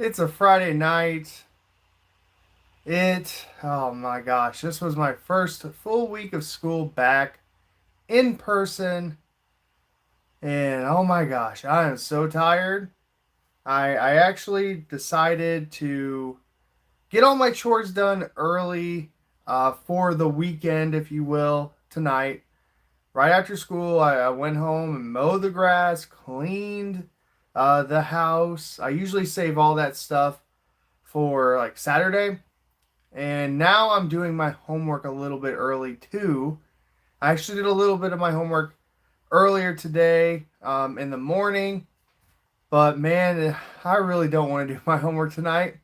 It's a Friday night. Oh my gosh, this was my first full week of school back in person. And oh my gosh, I am so tired. I actually decided to get all my chores done early for the weekend, if you will, tonight. Right after school, I went home and mowed the grass, cleaned the house. I usually save all that stuff for like Saturday. And now I'm doing my homework a little bit early too. I actually did a little bit of my homework earlier today in the morning, but man, I really don't want to do my homework tonight.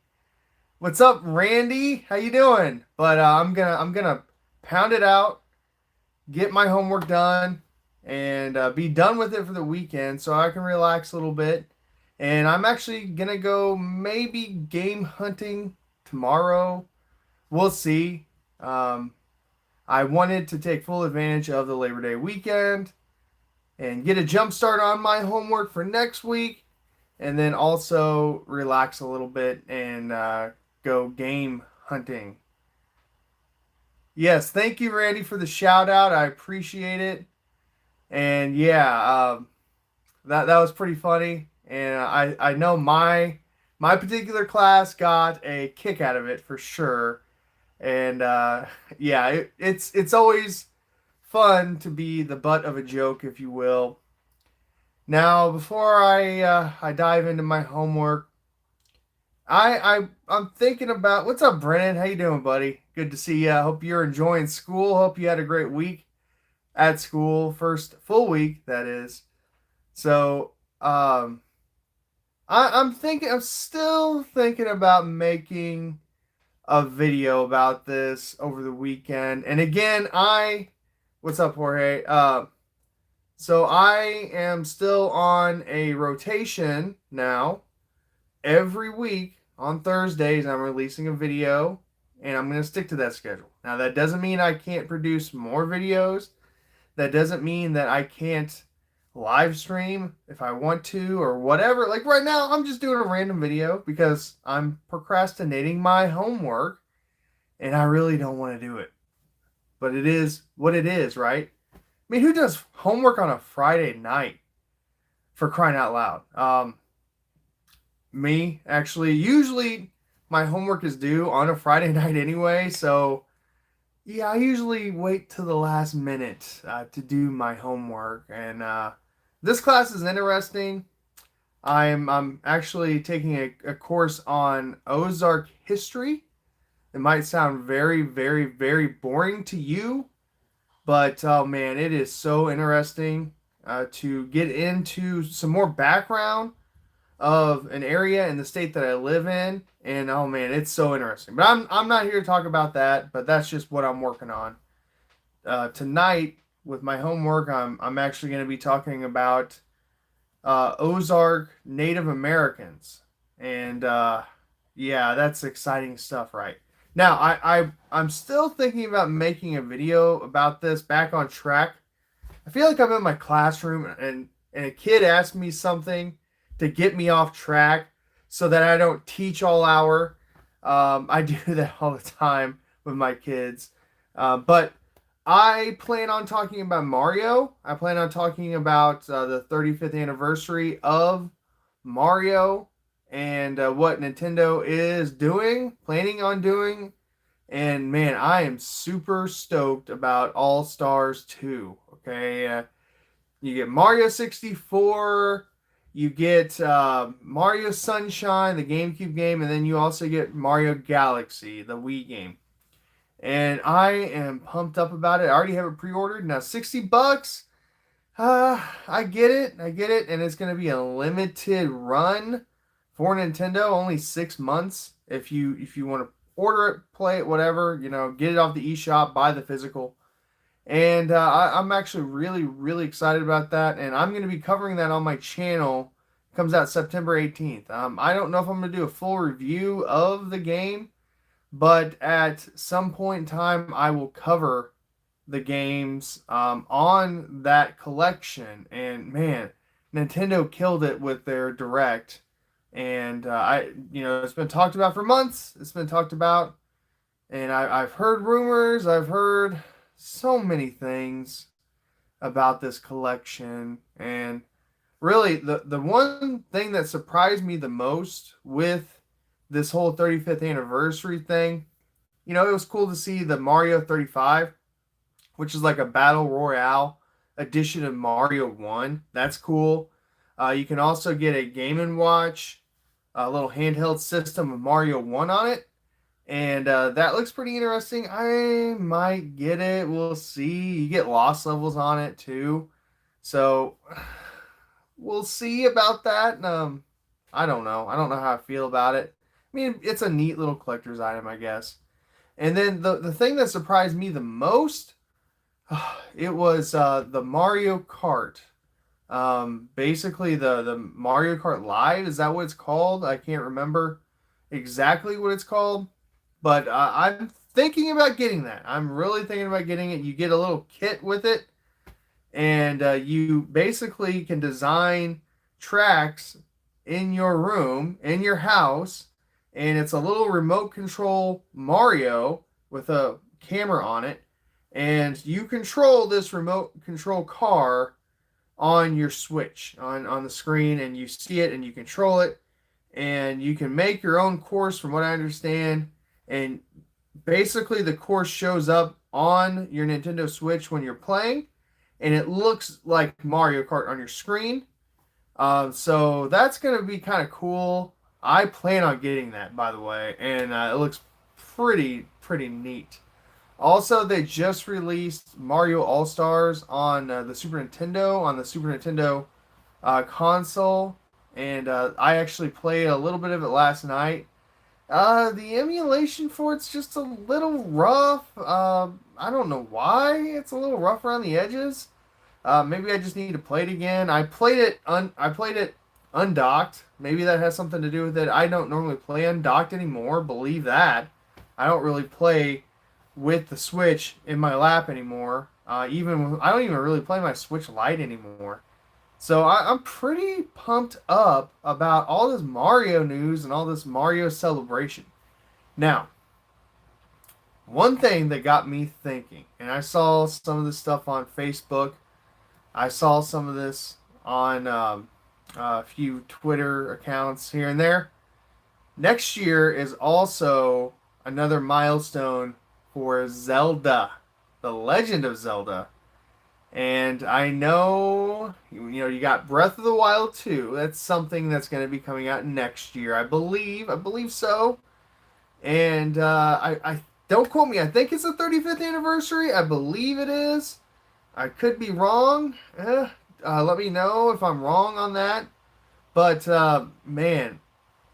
What's up, Randy? How you doing? But I'm gonna pound it out, get my homework done, and be done with it for the weekend, so I can relax a little bit. And I'm actually gonna go maybe game hunting tomorrow. We'll see. Um, I wanted to take full advantage of the Labor Day weekend and get a jump start on my homework for next week, and then also relax a little bit and go game hunting. Yes, thank you, Randy, for the shout out. I appreciate it. And yeah, that was pretty funny. And I know my particular class got a kick out of it for sure. And yeah, it's always fun to be the butt of a joke, if you will. Now, before I dive into my homework, I'm thinking about what's up, Brennan? How you doing, buddy? Good to see you. I hope you're enjoying school. Hope you had a great week at school, first full week that is. So, I'm still thinking about making a video about this over the weekend. And again, what's up, Jorge? So I am still on a rotation now. Every week on Thursdays, I'm releasing a video, and I'm going to stick to that schedule. Now, that doesn't mean I can't produce more videos. That doesn't mean that I can't live stream if I want to or whatever. Like right now, I'm just doing a random video because I'm procrastinating my homework and I really don't want to do it. But it is what it is, right? I mean, who does homework on a Friday night for crying out loud? Me, actually. Usually my homework is due on a Friday night anyway, so yeah, I usually wait till the last minute to do my homework. And this class is interesting. I'm actually taking a course on Ozark history. It might sound very, very, very boring to you, but oh man, it is so interesting to get into some more background of an area in the state that I live in. And oh man, it's so interesting. But I'm not here to talk about that, but that's just what I'm working on. Tonight with my homework, I'm actually going to be talking about Ozark Native Americans. And yeah, that's exciting stuff, right? Now, I'm still thinking about making a video about this back on track. I feel like I'm in my classroom and a kid asked me something to get me off track so that I don't teach all hour. I do that all the time with my kids. But I plan on talking about Mario. I plan on talking about the 35th anniversary of Mario and what Nintendo is doing, planning on doing. And man, I am super stoked about All Stars 2. Okay, you get Mario 64, you get Mario Sunshine, the GameCube game, and then you also get Mario Galaxy, the Wii game. And I am pumped up about it. I already have it pre-ordered. Now $60. I get it. I get it. And it's going to be a limited run for Nintendo, only 6 months. If you want to order it, play it, whatever, get it off the eShop, buy the physical. And I'm actually really, really excited about that. And I'm going to be covering that on my channel. It comes out September 18th. I don't know if I'm going to do a full review of the game, but at some point in time, I will cover the games on that collection. And man, Nintendo killed it with their Direct And it's been talked about for months. It's been talked about, and I've heard rumors. I've heard so many things about this collection, and really the one thing that surprised me the most with this whole 35th anniversary thing, it was cool to see the Mario 35, which is like a battle royale edition of Mario 1. That's cool. You can also get a Game and Watch, a little handheld system of Mario 1 on it. And that looks pretty interesting. I might get it. We'll see. You get lost levels on it too. So we'll see about that. I don't know. I don't know how I feel about it. I mean, it's a neat little collector's item, I guess. And then the thing that surprised me the most, it was the Mario Kart. Basically the Mario Kart Live. Is that what it's called? I can't remember exactly what it's called, but I'm thinking about getting that. I'm really thinking about getting it. You get a little kit with it, and you basically can design tracks in your room, in your house, and it's a little remote control Mario with a camera on it, and you control this remote control car on your Switch on the screen, and you see it and you control it, and you can make your own course from what I understand. And basically the course shows up on your Nintendo Switch when you're playing, and it looks like Mario Kart on your screen. So that's going to be kind of cool. I plan on getting that, by the way, and it looks pretty neat. Also, they just released Mario All Stars on the Super Nintendo, console, and I actually played a little bit of it last night. The emulation for it's just a little rough. I don't know why it's a little rough around the edges. Maybe I just need to play it again. I played it undocked. Maybe that has something to do with it. I don't normally play undocked anymore. Believe that. I don't really play with the Switch in my lap anymore. I don't even really play my Switch Lite anymore. So I'm pretty pumped up about all this Mario news and all this Mario celebration. Now, one thing that got me thinking, and I saw some of this stuff on Facebook. I saw some of this on a few Twitter accounts here and there. Next year is also another milestone for Zelda, The Legend of Zelda. And I know, you got Breath of the Wild 2. That's something that's going to be coming out next year, I believe. I believe so. And I don't quote me. I think it's the 35th anniversary. I believe it is. I could be wrong. Let me know if I'm wrong on that. But man,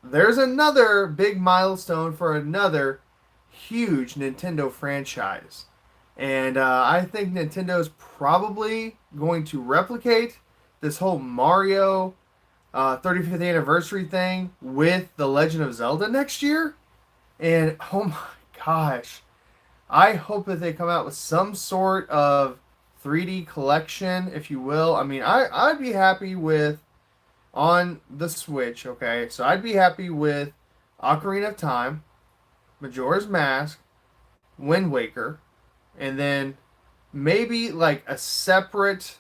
there's another big milestone for another huge Nintendo franchise. And I think Nintendo's probably going to replicate this whole Mario 35th anniversary thing with The Legend of Zelda next year. And oh my gosh, I hope that they come out with some sort of 3D collection, if you will. I mean, I'd be happy with on the Switch, okay? So I'd be happy with Ocarina of Time, Majora's Mask, Wind Waker, and then maybe like a separate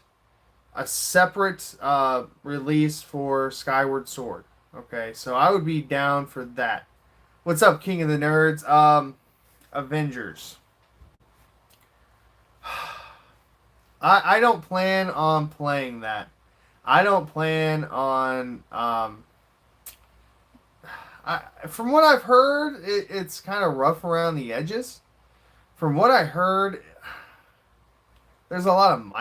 release for Skyward Sword. Okay, so I would be down for that. What's up, King of the Nerds? Avengers. I don't plan on playing that. I don't plan on. From what I've heard, it's kind of rough around the edges. From what I heard, there's a lot of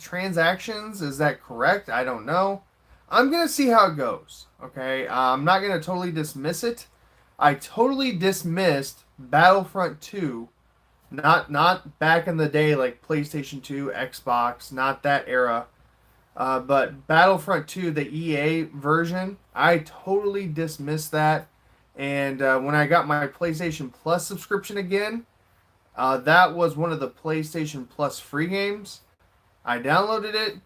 transactions. Is that correct? I don't know. I'm gonna see how it goes. Okay, I'm not gonna totally dismiss it. I totally dismissed Battlefront 2, not back in the day like PlayStation 2, Xbox, not that era. But Battlefront 2, the EA version, I totally dismissed that. And when I got my PlayStation Plus subscription again, that was one of the PlayStation Plus free games. I downloaded it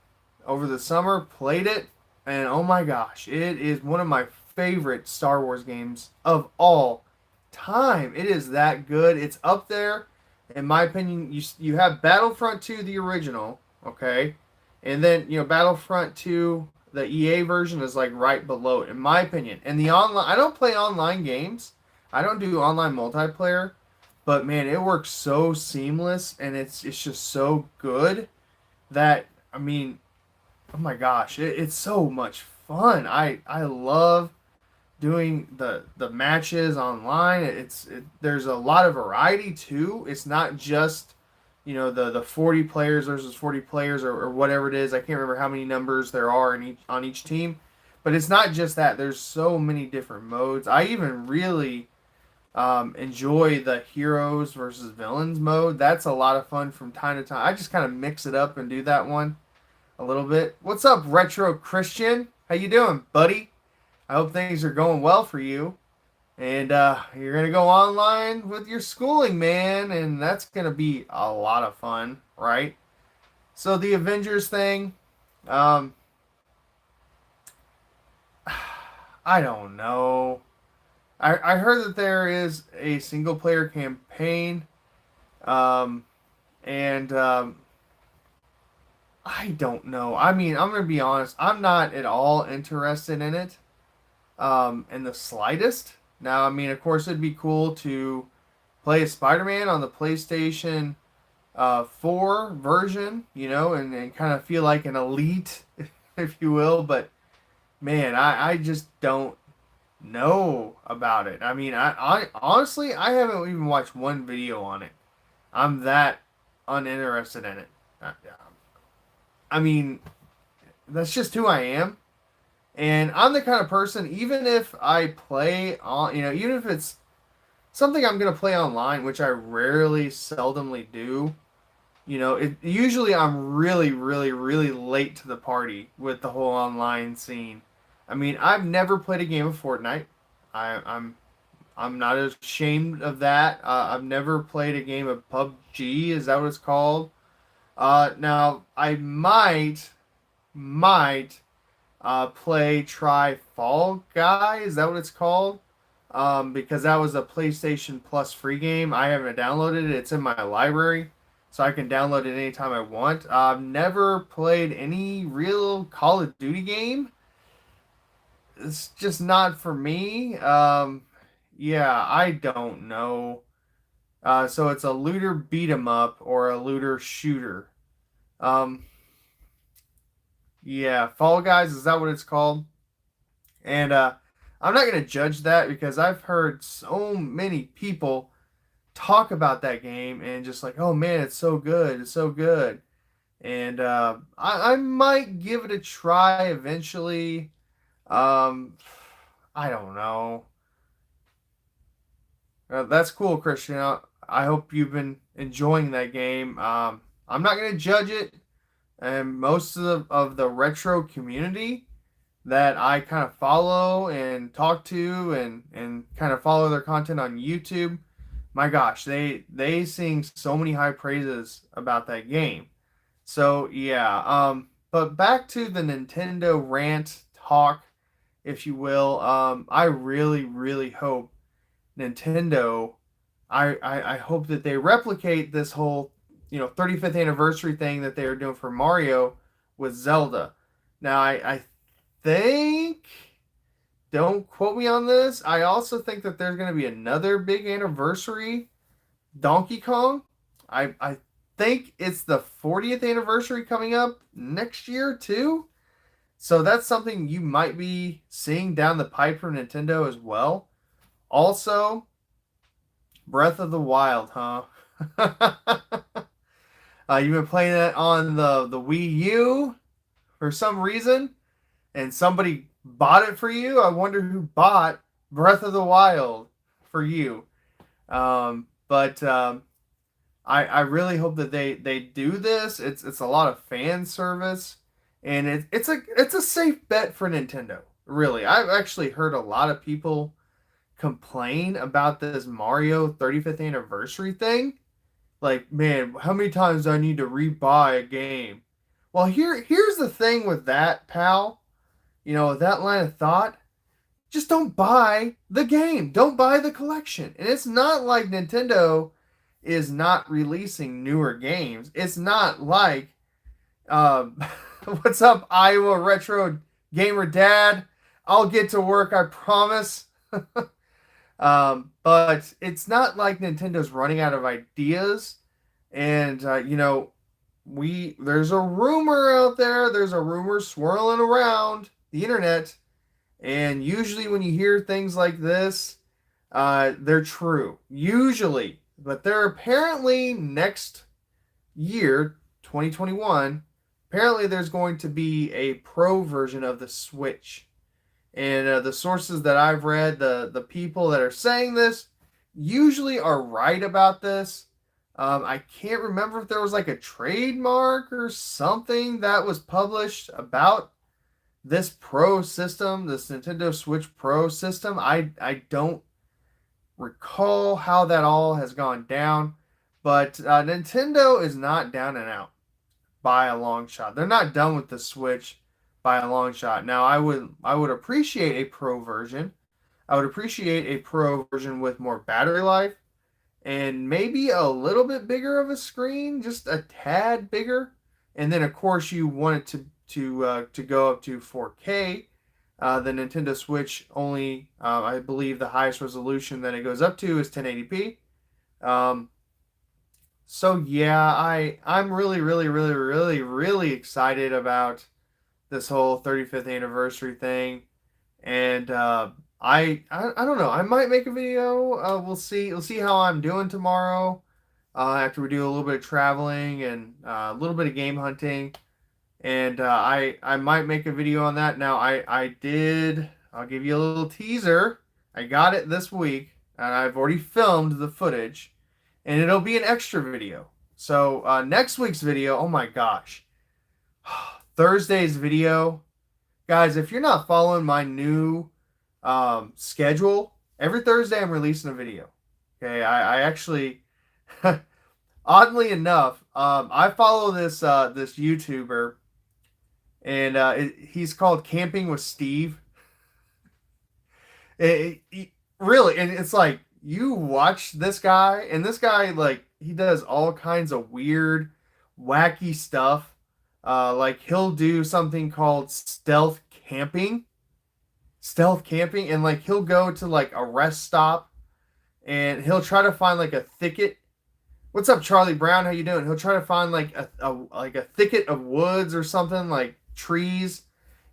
over the summer, played it, and oh my gosh, it is one of my favorite Star Wars games of all time. It is that good. It's up there, in my opinion. You have Battlefront 2, the original, okay, and then Battlefront 2, the EA version is like right below it, in my opinion. And the online, I don't play online games. I don't do online multiplayer, but man, it works so seamless, and it's just so good that I mean, oh my gosh, it's so much fun. I love doing the matches online. There's a lot of variety too. It's not just the 40 players versus 40 players or whatever it is. I can't remember how many numbers there are on each team, but it's not just that. There's so many different modes. I even really enjoy the heroes versus villains mode. That's a lot of fun from time to time. I just kind of mix it up and do that one a little bit. What's up, Retro Christian? How you doing, buddy? I hope things are going well for you. And you're gonna go online with your schooling, man, and that's gonna be a lot of fun, right? So the Avengers thing, um, I don't know. I heard that there is a single player campaign, um, and I don't know. I mean, I'm gonna be honest. I'm not at all interested in it, in the slightest. Now, I mean, of course, it'd be cool to play as Spider-Man on the PlayStation 4 version, and kind of feel like an elite, if you will. But man, I just don't know about it. I mean, I honestly, I haven't even watched one video on it. I'm that uninterested in it. I mean, that's just who I am. And I'm the kind of person, even if I play on, even if it's something I'm going to play online, which I rarely, seldomly do, usually I'm really, really, really late to the party with the whole online scene. I mean, I've never played a game of Fortnite. I'm not ashamed of that. I've never played a game of PUBG. Is that what it's called? Now I might try Fall Guy. Is that what it's called? Because that was a PlayStation Plus free game. I haven't downloaded it. It's in my library, so I can download it anytime I want. I've never played any real Call of Duty game. It's just not for me. Yeah, I don't know. So it's a looter beat 'em up or a looter shooter. Um, yeah, Fall Guys, is that what it's called? And I'm not gonna judge that because I've heard so many people talk about that game and just like, oh man, it's so good, it's so good. And I might give it a try eventually. Um, I don't know. That's cool, Christian. I hope you've been enjoying that game. I'm not gonna judge it, and most of the retro community that I kind of follow and talk to and kind of follow their content on YouTube. My gosh, they sing so many high praises about that game. So yeah, but back to the Nintendo rant talk, if you will. I really, really hope Nintendo. I hope that they replicate this whole 35th anniversary thing that they are doing for Mario with Zelda. Now I think, don't quote me on this. I also think that there's going to be another big anniversary Donkey Kong. I think it's the 40th anniversary coming up next year too. So that's something you might be seeing down the pipe from Nintendo as well. Also, Breath of the Wild, huh? You've been playing it on the Wii U for some reason, and somebody bought it for you. I wonder who bought Breath of the Wild for you. But I really hope that they do this. It's a lot of fan service, and it's a safe bet for Nintendo. Really, I've actually heard a lot of people complain about this Mario 35th anniversary thing. Like, man, how many times do I need to rebuy a game? Well, here's the thing with that, pal. That line of thought. just don't buy the game. Don't buy the collection. And it's not like Nintendo is not releasing newer games. It's not like, um, what's up, Iowa Retro Gamer Dad? I'll get to work, I promise. But it's not like Nintendo's running out of ideas. And, there's a rumor out there, there's a rumor swirling around the internet. And usually when you hear things like this, they're true. Usually. But they're apparently next year, 2021, apparently there's going to be a pro version of the Switch. And the sources that I've read, the people that are saying this, usually are right about this. I can't remember if there was like a trademark or something that was published about this Pro system, this Nintendo Switch Pro system. I don't recall how that all has gone down, but Nintendo is not down and out by a long shot. They're not done with the Switch by a long shot. Now, I would appreciate a Pro version. I would appreciate a Pro version with more battery life and maybe a little bit bigger of a screen, just a tad bigger. And then, of course, you want it to go up to 4K. The Nintendo Switch only, I believe, the highest resolution that it goes up to is 1080p. Um, so yeah, I'm really, really, really, really, really excited about this whole 35th anniversary thing, and I don't know. I might make a video. We'll see. We'll see how I'm doing tomorrow. After we do a little bit of traveling and a little bit of game hunting, and I might make a video on that. Now I did. I'll give you a little teaser. I got it this week, and I've already filmed the footage, and it'll be an extra video. So next week's video. Oh my gosh, Thursday's video, guys. If you're not following my new schedule, every Thursday I'm releasing a video. Okay, I actually, oddly enough, I follow this YouTuber, and he's called Camping with Steve. Really, and it's like you watch this guy, and this guy like he does all kinds of weird, wacky stuff. Like he'll do something called stealth camping, and like he'll go to like a rest stop, and he'll try to find like a thicket. What's up, Charlie Brown? How you doing? He'll try to find like a thicket of woods or something, like trees,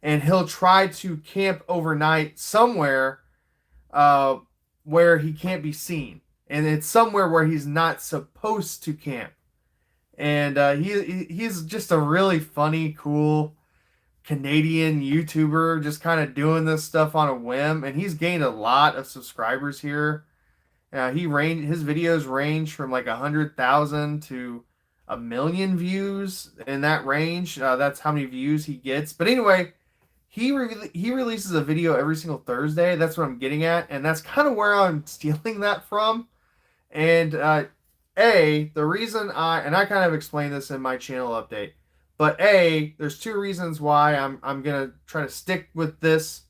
and he'll try to camp overnight somewhere uh, where he can't be seen, and it's somewhere where he's not supposed to camp. And he's just a really funny, cool Canadian YouTuber, just kind of doing this stuff on a whim, and he's gained a lot of subscribers here. His videos range from like 100,000 to 1 million views in that range. That's how many views he gets. But anyway, he releases a video every single Thursday. That's what I'm getting at, and that's kind of where I'm stealing that from. And the reason I kind of explained this in my channel update, but there's two reasons why I'm gonna try to stick with this,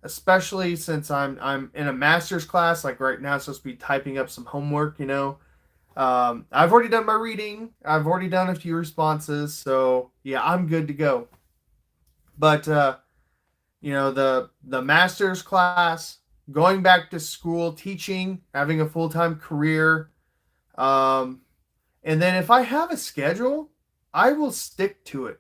especially since I'm in a master's class. Like right now, I'm supposed to be typing up some homework. I've already done my reading. I've already done a few responses, so yeah, I'm good to go. But the master's class, going back to school, teaching, having a full-time career. And then if I have a schedule, I will stick to it.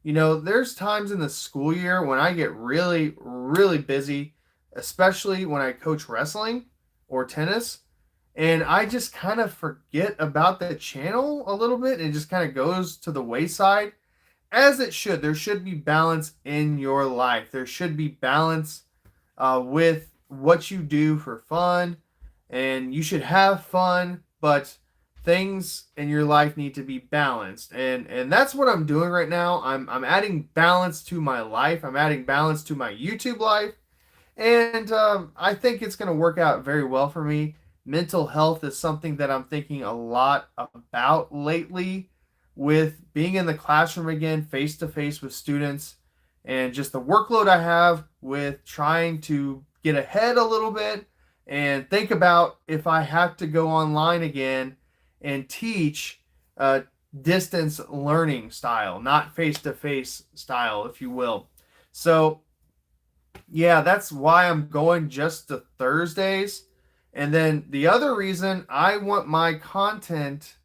There's times in the school year when I get really, really busy, especially when I coach wrestling or tennis, and I just kind of forget about the channel a little bit. It just kind of goes to the wayside, as it should. There should be balance in your life. There should be balance with what you do for fun, and you should have fun, but things in your life need to be balanced, and that's what I'm doing right now. I'm adding balance to my life. I'm adding balance to my YouTube life, and I think it's going to work out very well for me. Mental health is something that I'm thinking a lot about lately, with being in the classroom again, face to face with students, and just the workload I have with trying to get ahead a little bit and think about if I have to go online again and teach distance learning style, not face to face style, if you will. So, yeah, that's why I'm going just to Thursdays. And then the other reason, I want my content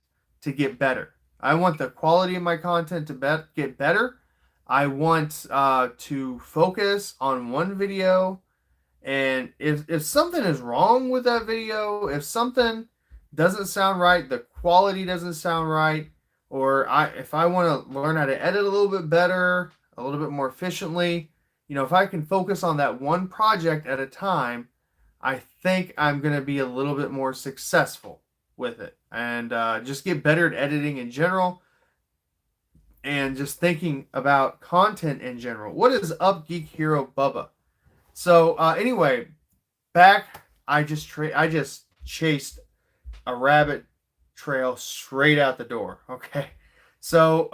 to get better. I want the quality of my content to get better. I want to focus on one video, and if something is wrong with that video, if something doesn't sound right, the quality doesn't sound right, or if I want to learn how to edit a little bit better, a little bit more efficiently, if I can focus on that one project at a time, I think I'm going to be a little bit more successful with it, and just get better at editing in general, and just thinking about content in general. What is up, Geek Hero Bubba? So anyway, I just chased a rabbit trail straight out the door. Okay, so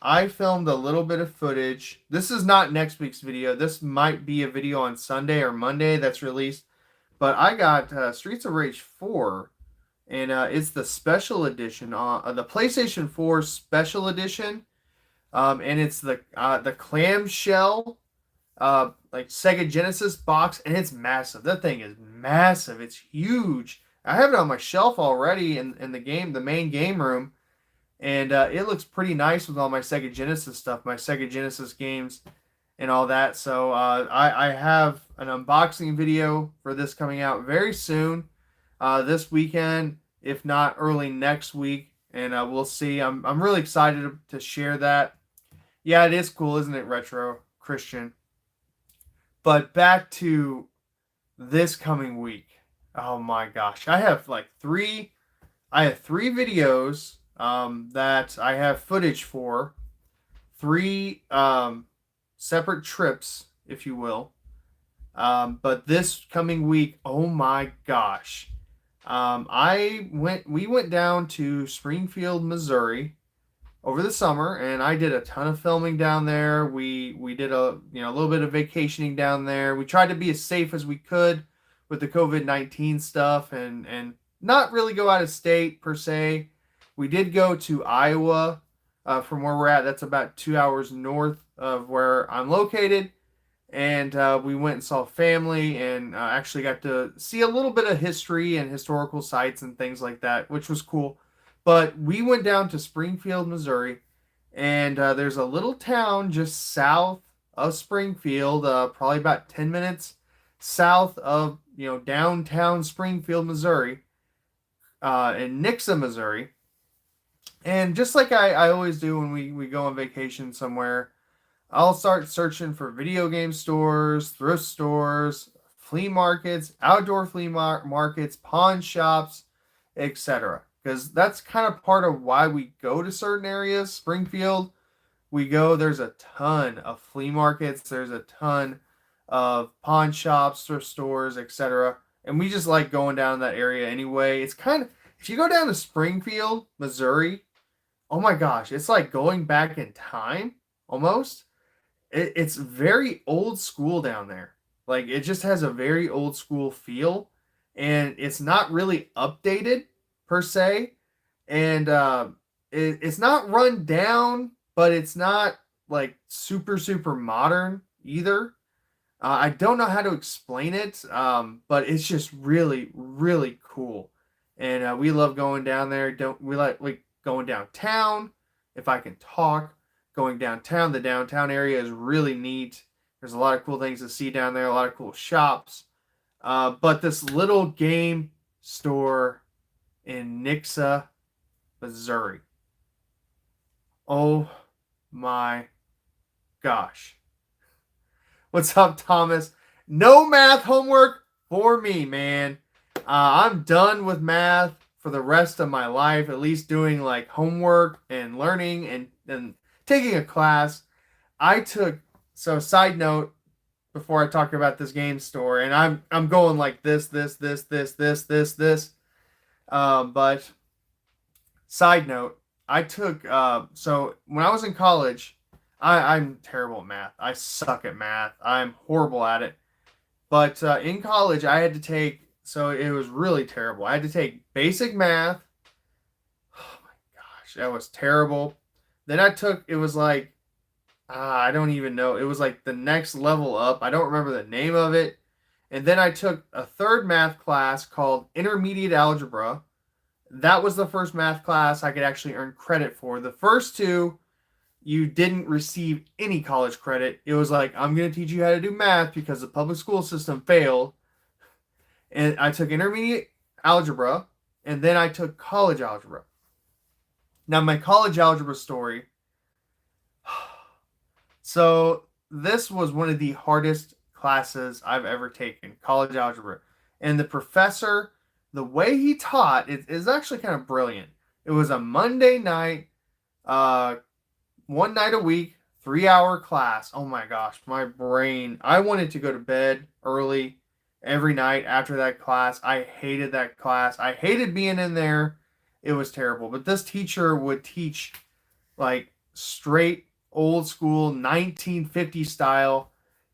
I filmed a little bit of footage. This is not next week's video. This might be a video on Sunday or Monday that's released. But I got Streets of Rage 4, and it's the special edition, the PlayStation 4 special edition, and it's the clamshell like Sega Genesis box, and it's massive. That thing is massive. It's huge. I have it on my shelf already in the main game room, and it looks pretty nice with all my Sega Genesis stuff, my Sega Genesis games, and all that. So I have an unboxing video for this coming out very soon, this weekend, if not early next week, and we'll see. I'm really excited to share that. Yeah, it is cool, isn't it, Retro Christian? But back to this coming week. Oh my gosh. I have three videos that I have footage for. Three separate trips, if you will. But this coming week, oh my gosh. We went down to Springfield, Missouri over the summer, and I did a ton of filming down there. We did a little bit of vacationing down there. We tried to be as safe as we could with the COVID-19 stuff, and not really go out of state per se. We did go to Iowa from where we're at. That's about 2 hours north of where I'm located, and we went and saw family, and actually got to see a little bit of history and historical sites and things like that, which was cool. But we went down to Springfield, Missouri, and there's a little town just south of Springfield, probably about 10 minutes south of downtown Springfield, Missouri, in Nixa, Missouri. And just like I always do when we go on vacation somewhere, I'll start searching for video game stores, thrift stores, flea markets, outdoor flea markets, pawn shops, etc. Because that's kind of part of why we go to certain areas. Springfield, there's a ton of flea markets, there's a ton of pawn shops, thrift stores, etc. And we just like going down that area anyway. It's kind of, if you go down to Springfield, Missouri, oh my gosh, it's like going back in time almost. It's very old school down there. Like, it just has a very old school feel, and it's not really updated per se, and it's not run down, but it's not like super modern either. I don't know how to explain it, but it's just really cool, and we love going down there. Don't we like going downtown? If I can talk, going downtown, the downtown area is really neat. There's a lot of cool things to see down there, a lot of cool shops, but this little game store in Nixa, Missouri. Oh my gosh. What's up, Thomas? No math homework for me, man. I'm done with math for the rest of my life, at least doing like homework and learning and taking a class. So side note, before I talk about this game store, and I'm going like this. But side note, I took so when I was in college, I'm terrible at math. I suck at math. I'm horrible at it. But in college, I had to take, so it was really terrible. I had to take basic math. Oh my gosh, that was terrible. Then I took, it was like, I don't even know. It was like the next level up. I don't remember the name of it. And then I took a third math class called Intermediate Algebra. That was the first math class I could actually earn credit for. The first two, you didn't receive any college credit. It was like, I'm going to teach you how to do math because the public school system failed. And I took intermediate algebra, and then I took college algebra. Now, my college algebra story. So, this was one of the hardest classes I've ever taken, college algebra. And the professor, the way he taught is actually kind of brilliant. It was a Monday night, uh, one night a week, 3 hour class. Oh my gosh, my brain. I wanted to go to bed early every night after that class. I hated that class. I hated being in there. It was terrible. But this teacher would teach like straight old school 1950 style.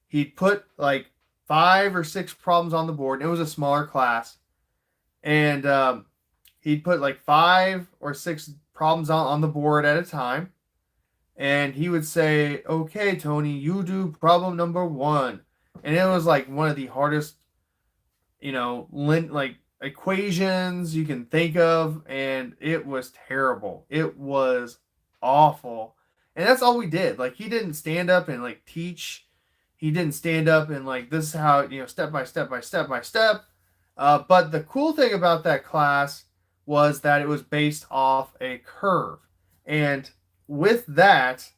He'd put like 5 or 6 problems on the board. And it was a smaller class. And he'd put like 5 or 6 problems on the board at a time, and he would say, "Okay, Tony, you do problem number one." And it was like one of the hardest, like equations you can think of, and it was terrible. It was awful. And that's all we did. Like, he didn't stand up and like teach. He didn't stand up and like, this is how, step by step by step by step. But the cool thing about that class was that it was based off a curve. And with that,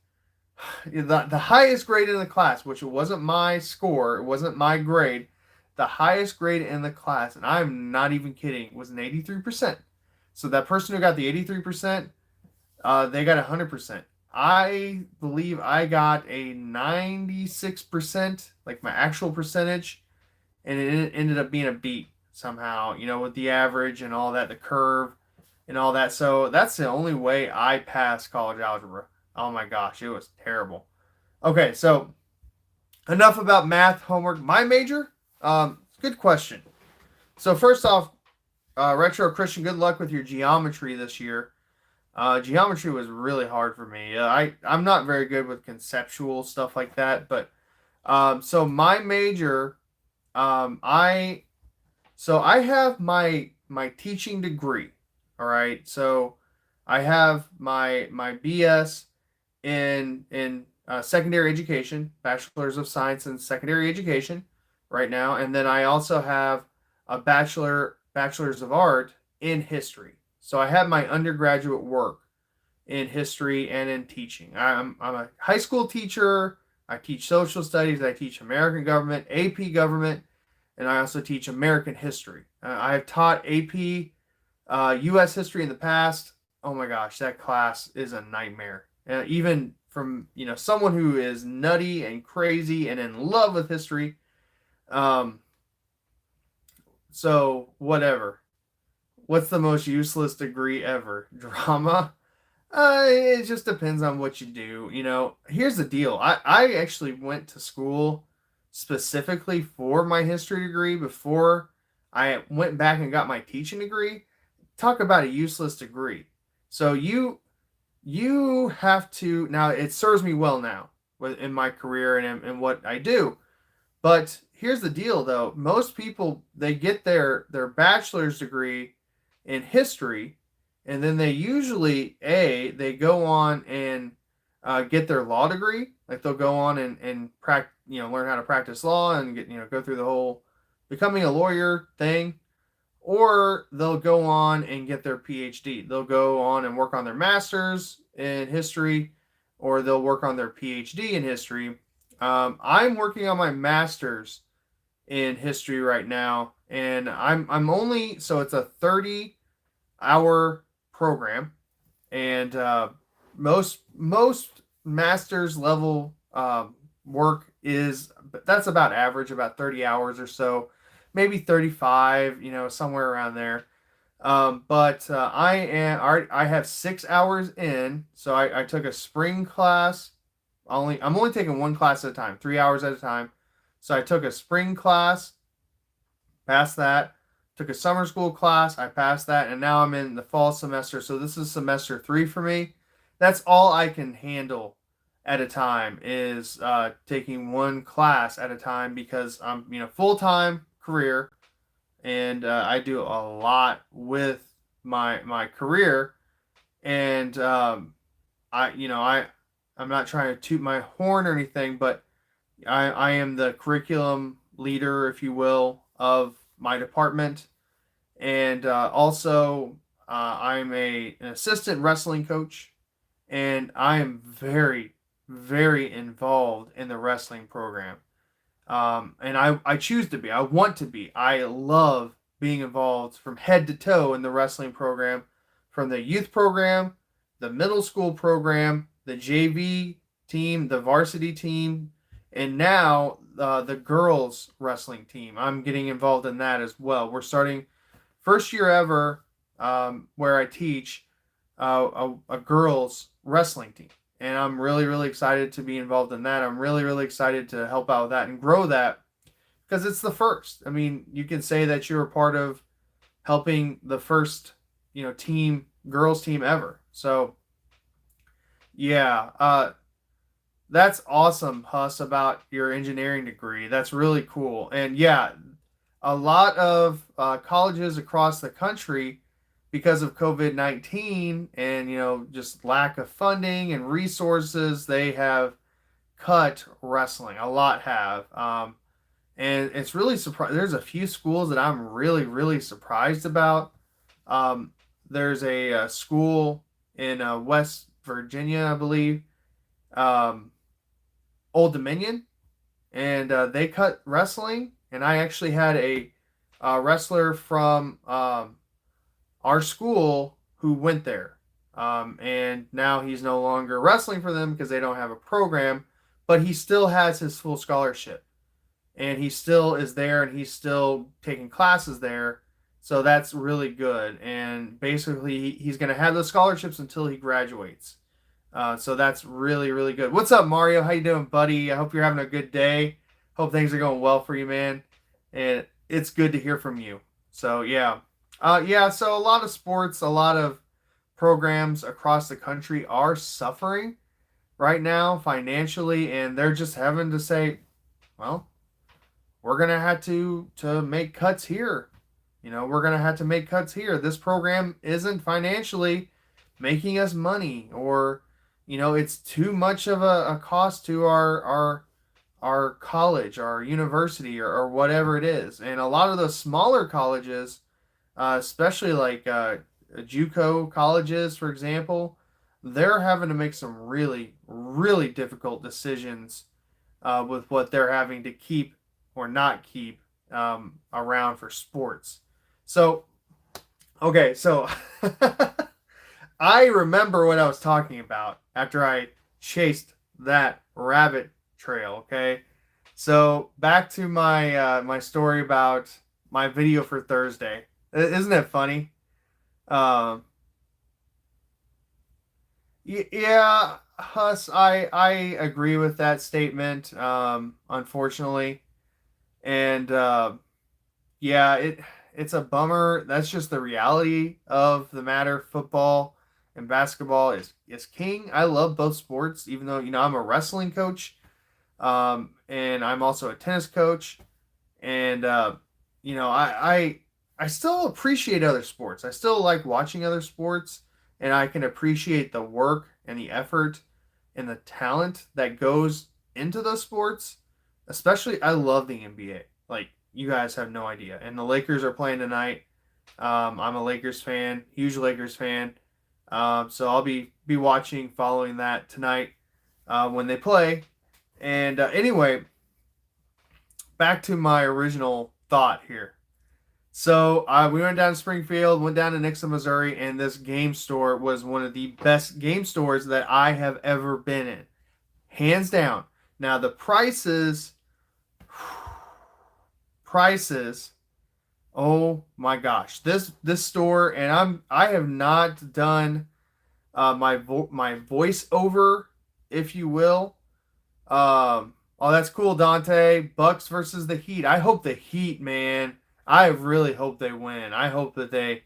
the highest grade in the class, which it wasn't my score, it wasn't my grade, the highest grade in the class, and I'm not even kidding, was an 83%. So that person who got the 83%, they got 100%. I believe I got a 96%, like my actual percentage, and it ended up being a beat somehow, with the average and all that, the curve and all that. So that's the only way I passed college algebra. Oh my gosh, it was terrible. Okay, so enough about math homework. My major, good question. So first off, Retro Christian, good luck with your geometry this year. Geometry was really hard for me. I'm not very good with conceptual stuff like that, but so my major, I have my teaching degree. All right, so I have my BS in secondary education, Bachelor's of Science in Secondary Education, right now, and then I also have a Bachelor's of Art in History. So I have my undergraduate work in history and in teaching. I'm a high school teacher. I teach social studies. I teach American government, AP government, and I also teach American history. I have taught AP U.S. history in the past. Oh my gosh, that class is a nightmare. Even from someone who is nutty and crazy and in love with history. So whatever. What's the most useless degree ever? Drama? It just depends on what you do. Here's the deal. I actually went to school specifically for my history degree before I went back and got my teaching degree. Talk about a useless degree. So you have to, now it serves me well now in my career and what I do. But here's the deal though. Most people, they get their bachelor's degree in history, and then they usually they go on and get their law degree. Like they'll go on and learn how to practice law and go through the whole becoming a lawyer thing. Or they'll go on and get their PhD. They'll go on and work on their master's in history, or they'll work on their PhD in history. I'm working on my master's in history right now, and I'm only, so it's a 30-hour program, and most master's level work that's about average, about 30 hours or so, maybe 35, somewhere around there. But I have 6 hours in, so I took a spring class. I'm only taking one class at a time, 3 hours at a time. So I took a spring class, passed that. Took a summer school class, I passed that, and now I'm in the fall semester. So this is semester 3 for me. That's all I can handle at a time is taking one class at a time because I'm full time career, and I do a lot with my career, and I'm not trying to toot my horn or anything, but I am the curriculum leader, if you will, of my department, and also I'm an assistant wrestling coach, and I am very, very involved in the wrestling program. And I choose to be. I want to be. I love being involved from head to toe in the wrestling program, from the youth program, the middle school program, the JV team, the varsity team, and now the girls wrestling team. I'm getting involved in that as well. We're starting first year ever where I teach a girls wrestling team, and I'm really really excited to be involved in that. I'm really really excited to help out with that and grow that because it's the first. I mean, you can say that you're a part of helping the first team girls team ever. So yeah, that's awesome, Huss, about your engineering degree. That's really cool. And yeah, a lot of colleges across the country, because of COVID-19 and just lack of funding and resources, they have cut wrestling. A lot have, and it's really surprised. There's a few schools that I'm really really surprised about. Um, there's a school in West Virginia, I believe, um, Old Dominion, and they cut wrestling. And I actually had a wrestler from our school who went there, and now he's no longer wrestling for them because they don't have a program, but he still has his full scholarship, and he still is there, and he's still taking classes there. So that's really good. And basically, he's going to have those scholarships until he graduates. So that's really, really good. What's up, Mario? How you doing, buddy? I hope you're having a good day. Hope things are going well for you, man. And it's good to hear from you. So yeah, yeah. So a lot of sports, a lot of programs across the country are suffering right now financially, and they're just having to say, well, we're gonna have to make cuts here. We're gonna have to make cuts here. This program isn't financially making us money, or it's too much of a cost to our college, our university, or whatever it is. And a lot of those smaller colleges, especially like JUCO colleges, for example, they're having to make some really, really difficult decisions with what they're having to keep or not keep around for sports. So, okay, so I remember what I was talking about after I chased that rabbit trail. Okay, so back to my story about my video for Thursday. Isn't it funny? Um, yeah, Huss, I agree with that statement. Unfortunately, and yeah, it's a bummer. That's just the reality of the matter. Football and basketball is king. I love both sports, even though I'm a wrestling coach, and I'm also a tennis coach, and I still appreciate other sports. I still like watching other sports, and I can appreciate the work and the effort and the talent that goes into those sports. Especially, I love the NBA. Like, you guys have no idea. And the Lakers are playing tonight. I'm a Lakers fan, huge Lakers fan. So I'll be watching, following that tonight when they play. And anyway, back to my original thought here. So we went down to Springfield, went down to Nixon, Missouri, and this game store was one of the best game stores that I have ever been in, hands down. Now the prices, oh my gosh, this store, and I have not done my voiceover, if you will, Oh, that's cool, Dante. Bucks versus the Heat. I hope the Heat, man. I really hope they win. I hope that they.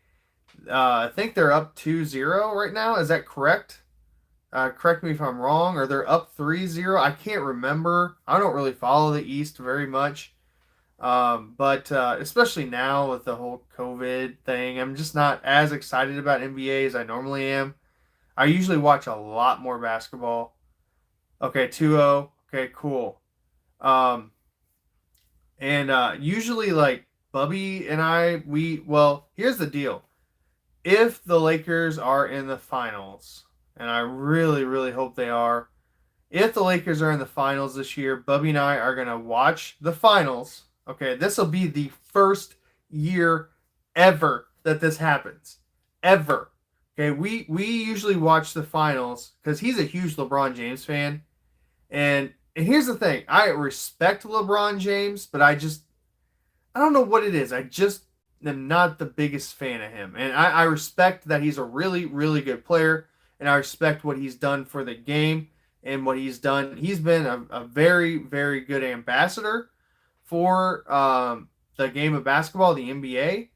I think they're up 2-0 right now. Is that correct? Correct me if I'm wrong. Or they're up 3-0. I can't remember. I don't really follow the East very much. But especially now with the whole COVID thing, I'm just not as excited about NBA as I normally am. I usually watch a lot more basketball. Okay, 2-0. Okay, cool. Um, and usually, like, Bubby and well, here's the deal. If the Lakers are in the finals, and I really, really hope they are, if the Lakers are in the finals this year, Bubby and I are going to watch the finals. Okay, this will be the first year ever that this happens. Ever. Okay, we usually watch the finals because he's a huge LeBron James fan. And here's the thing, I respect LeBron James, but I don't know what it is. I just am not the biggest fan of him. And I respect that he's a really, really good player, and I respect what he's done for the game and what he's done. He's been a very, very good ambassador for the game of basketball, the NBA.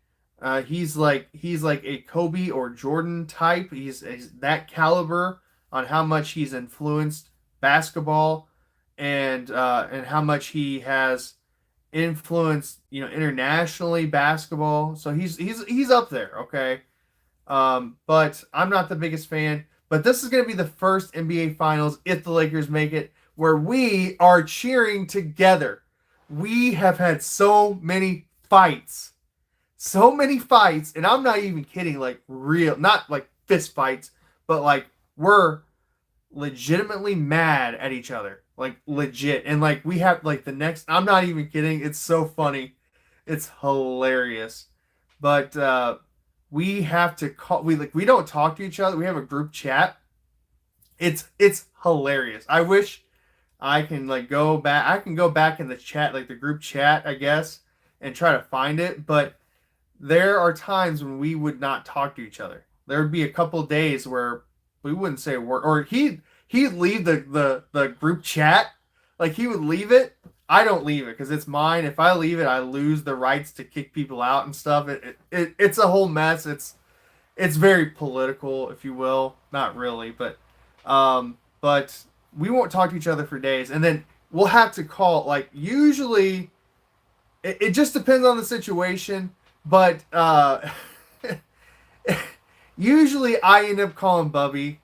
He's like a Kobe or Jordan type. He's that caliber on how much he's influenced basketball and how much he has influenced internationally basketball. So he's up there, okay. But I'm not the biggest fan. But this is going to be the first NBA Finals, if the Lakers make it, where we are cheering together. We have had so many fights, and I'm not even kidding. Like real, not like fist fights, but like we're legitimately mad at each other, like legit. And like we have like the next, I'm not even kidding, it's so funny, it's hilarious. But we have to call, we don't talk to each other, we have a group chat. It's hilarious. I wish I can like go back, I can go back in the chat, like the group chat, I guess, and try to find it. But there are times when we would not talk to each other. There would be a couple days where we wouldn't say a word, or he'd leave the group chat, like he would leave it. I don't leave it because it's mine. If I leave it, I lose the rights to kick people out and stuff. It's a whole mess. It's very political, if you will. Not really, but we won't talk to each other for days, and then we'll have to call. Like usually, it just depends on the situation, but usually I end up calling Bubby.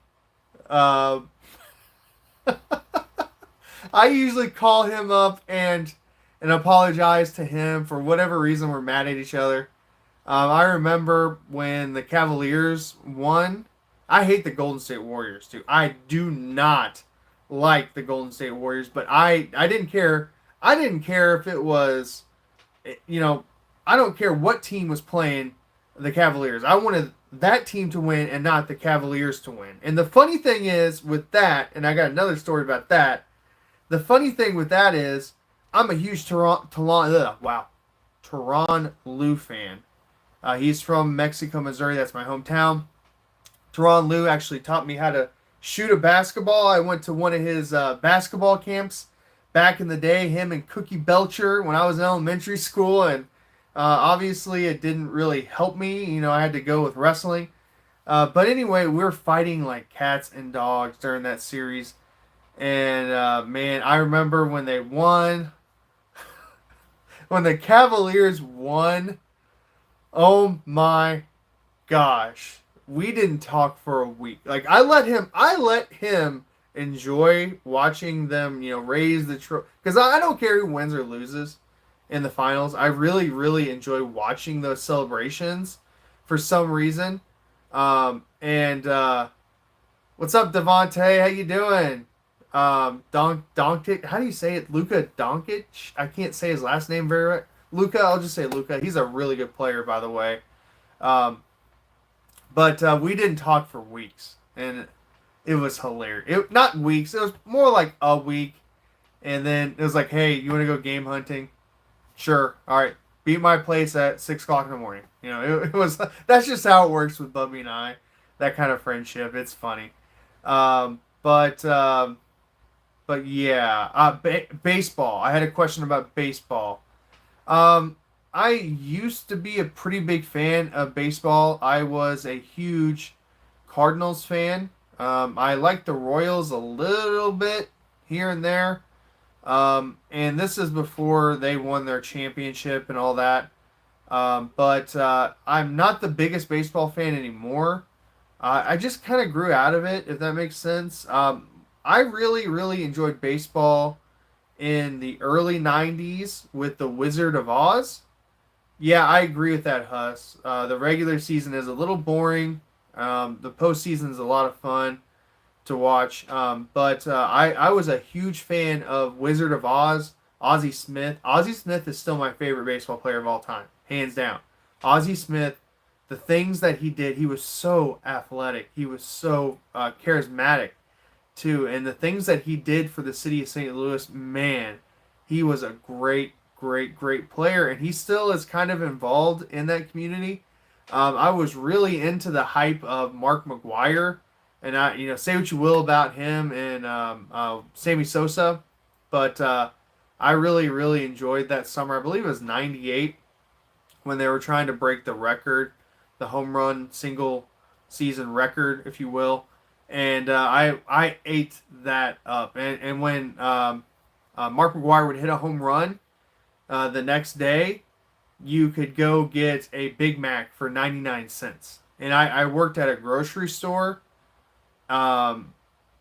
Uh, I usually call him up and apologize to him for whatever reason we're mad at each other. I remember when the Cavaliers won. I hate the Golden State Warriors too. I do not like the Golden State Warriors, but I didn't care. I didn't care if it was, you know, I don't care what team was playing the Cavaliers. I wanted that team to win and not the Cavaliers to win. And the funny thing is with that, and I got another story about that. The funny thing with that is I'm a huge Tyronn Lue fan. He's from Mexico, Missouri. That's my hometown. Tyronn Lue actually taught me how to shoot a basketball. I went to one of his basketball camps back in the day, him and Cookie Belcher, when I was in elementary school. And obviously it didn't really help me. You know, I had to go with wrestling. But anyway, we were fighting like cats and dogs during that series. And man, I remember when they won, when the Cavaliers won. Oh my gosh, we didn't talk for a week. Like I let him enjoy watching them, raise the trophy. Because I don't care who wins or loses in the finals. I really, really enjoy watching those celebrations for some reason. And what's up, Devontae? How you doing? Doncic. How do you say it? Luka Doncic. I can't say his last name very right. Luka. I'll just say Luka. He's a really good player, by the way. But we didn't talk for weeks, and it was hilarious. Not weeks. It was more like a week, and then it was like, hey, you want to go game hunting? Sure. All right. Be at my place at 6 o'clock in the morning. It was. That's just how it works with Bubby and I. That kind of friendship. It's funny. But But yeah, baseball. I had a question about baseball. Um, I used to be a pretty big fan of baseball. I was a huge Cardinals fan. I like the Royals a little bit here and there. And this is before they won their championship and all that. But I'm not the biggest baseball fan anymore. I just kind of grew out of it, if that makes sense. I really, really enjoyed baseball in the early 90s with the Wizard of Oz. Yeah, I agree with that, Huss. The regular season is a little boring. The postseason is a lot of fun to watch. But I was a huge fan of Wizard of Oz, Ozzie Smith. Ozzie Smith is still my favorite baseball player of all time, hands down. Ozzie Smith, the things that he did, he was so athletic. He was so charismatic too, and the things that he did for the city of St. Louis, man, he was a great player, and he still is kind of involved in that community. I was really into the hype of Mark McGuire, and say what you will about him and Sammy Sosa, but I really, really enjoyed that summer. I believe it was '98 when they were trying to break the record, the home run single season record, if you will. And I ate that up. And when Mark McGuire would hit a home run the next day, you could go get a Big Mac for 99 cents. And I worked at a grocery store. Um,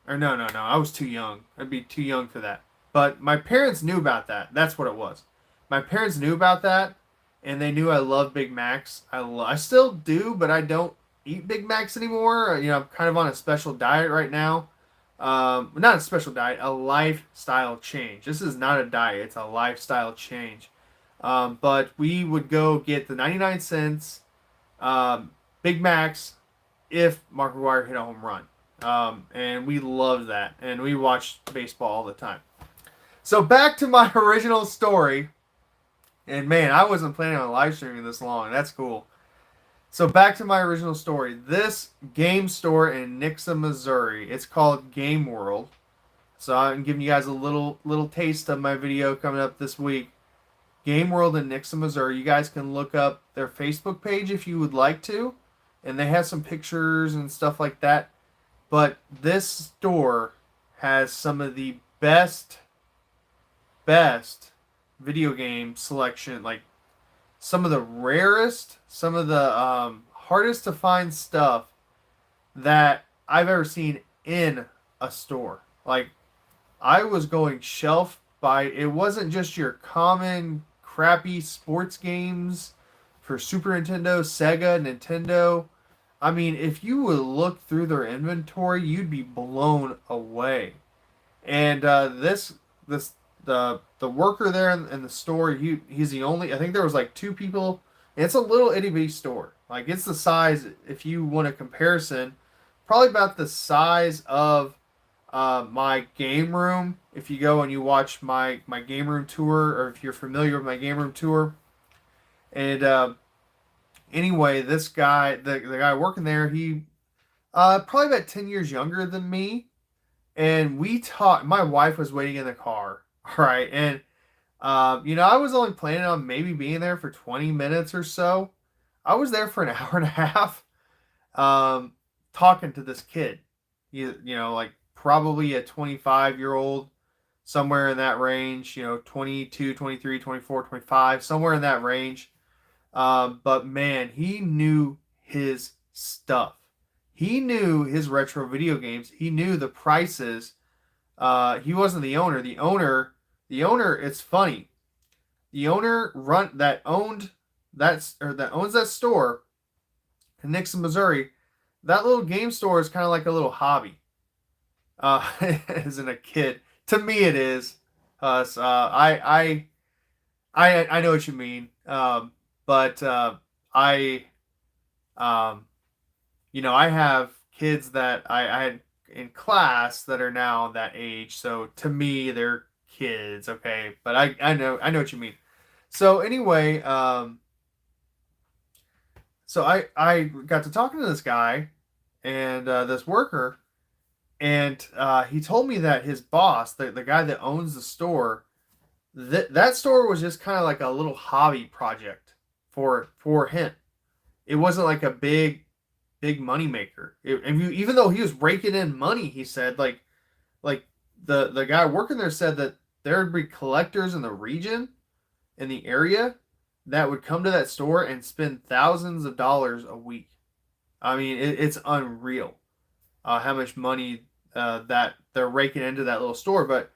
or no, I was too young. I'd be too young for that. But my parents knew about that. That's what it was. My parents knew about that, and they knew I love Big Macs. I still do, but I don't eat Big Macs anymore. I'm kind of on a special diet right now. Not a special diet, a lifestyle change. This is not a diet; it's a lifestyle change. But we would go get the 99 cents Big Macs if Mark McGuire hit a home run. And we loved that. And we watched baseball all the time. So back to my original story. And man, I wasn't planning on live streaming this long. That's cool. So back to my original story. This game store in Nixa, Missouri. It's called Game World. So I'm giving you guys a little taste of my video coming up this week. Game World in Nixa, Missouri. You guys can look up their Facebook page if you would like to. And they have some pictures and stuff like that. But this store has some of the best video game selection, like some of the rarest, some of the hardest to find stuff that I've ever seen in a store. Like, I was going shelf by, it wasn't just your common crappy sports games for Super Nintendo, Sega, Nintendo. I mean, if you would look through their inventory, you'd be blown away. And the worker there in the store, he's the only. I think there was like two people. It's a little itty bitty store. Like, it's the size, if you want a comparison, probably about the size of my game room. If you go and you watch my game room tour, or if you're familiar with my game room tour, and anyway, this guy, the guy working there, he probably about 10 years younger than me, and we talked. My wife was waiting in the car, all right, and I was only planning on maybe being there for 20 minutes or so. I was there for an hour and a half, um, talking to this kid. Like probably a 25-year-old, somewhere in that range, 22, 23, 24, 25, somewhere in that range. But man, he knew his stuff. He knew his retro video games. He knew the prices. He wasn't the owner. The owner. It's funny. The owner that owned that owns that store in Nixon, Missouri. That little game store is kind of like a little hobby. Isn't a kid. To me, it is. I know what you mean. But I I have kids that I had in class that are now that age. So to me, they're kids, okay? But I know what you mean. So anyway, so I got to talking to this guy and this worker, And he told me that his boss, the guy that owns the store, that store was just kind of like a little hobby project for him. It wasn't like a big money maker. Even though he was raking in money, he said like the guy working there said that there would be collectors in the region, in the area, that would come to that store and spend thousands of dollars a week. I mean, it's unreal how much money that they're raking into that little store. But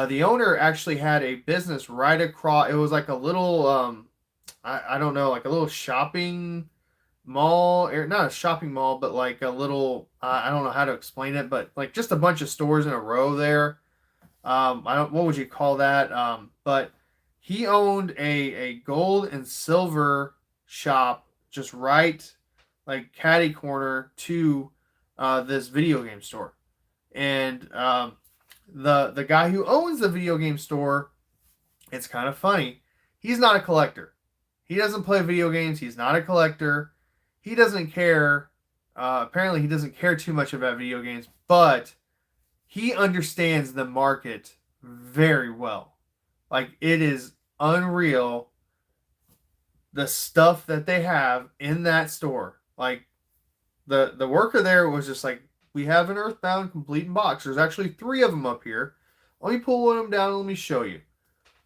the owner actually had a business right across. It was like a little, I don't know, like a little shopping mall, or not a shopping mall, but like a little, I don't know how to explain it, but like just a bunch of stores in a row there. I don't, what would you call that? But he owned a gold and silver shop just right, like catty corner to this video game store. And the guy who owns the video game store, it's kind of funny. He's not a collector. He doesn't play video games. He's not a collector. He doesn't care. Apparently, he doesn't care too much about video games, but he understands the market very well. Like, it is unreal the stuff that they have in that store. Like, the worker there was just like, we have an Earthbound complete in box. There's actually three of them up here. Let me pull one of them down and let me show you.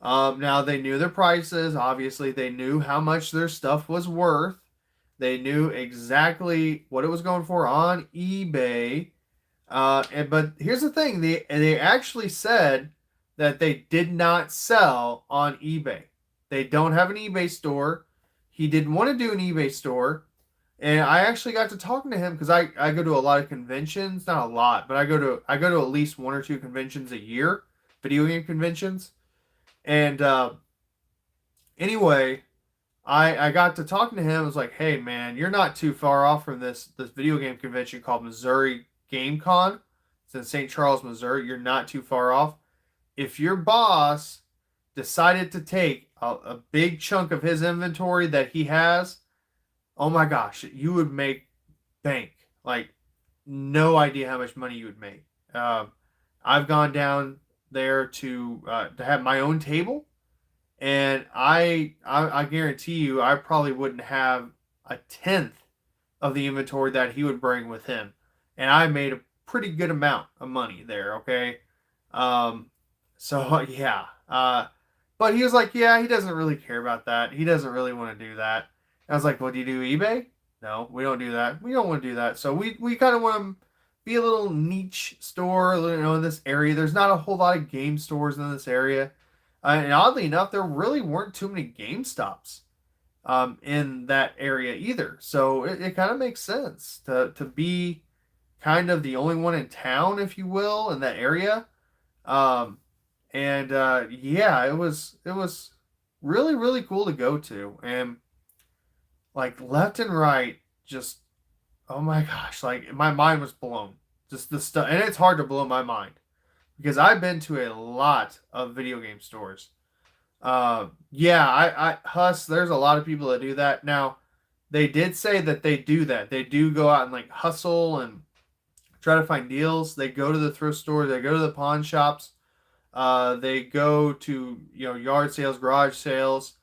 Now they knew their prices. Obviously, they knew how much their stuff was worth. They knew exactly what it was going for on eBay. But here's the thing: they actually said that they did not sell on eBay. They don't have an eBay store. He didn't want to do an eBay store. And I actually got to talking to him because I go to a lot of conventions, not a lot, but I go to at least one or two conventions a year, video game conventions. And anyway, I got to talking to him. I was like, hey man, you're not too far off from this video game convention called Missouri Game Con. It's in St. Charles, Missouri. You're not too far off. If your boss decided to take a big chunk of his inventory that he has, oh my gosh, you would make bank. Like, no idea how much money you would make. I've gone down there to have my own table, and I guarantee you, I probably wouldn't have a tenth of the inventory that he would bring with him, and I made a pretty good amount of money there. Okay, um, so yeah, but he was like, yeah, he doesn't really care about that. He doesn't really want to do that. I was like, well, do you do eBay? No, we don't do that. We don't want to do that. So we kind of want to be a little niche store, in this area. There's not a whole lot of game stores in this area. And oddly enough, there really weren't too many Game Stops in that area either. So it kind of makes sense to be kind of the only one in town, if you will, in that area. Um, and yeah, it was really, really cool to go to. And like left and right, just oh my gosh, like my mind was blown. Just the stuff, and it's hard to blow my mind because I've been to a lot of video game stores. Yeah, I Huss. There's a lot of people that do that now. They did say that they do that. They do go out and like hustle and try to find deals. They go to the thrift stores. They go to the pawn shops. They go to yard sales, garage sales,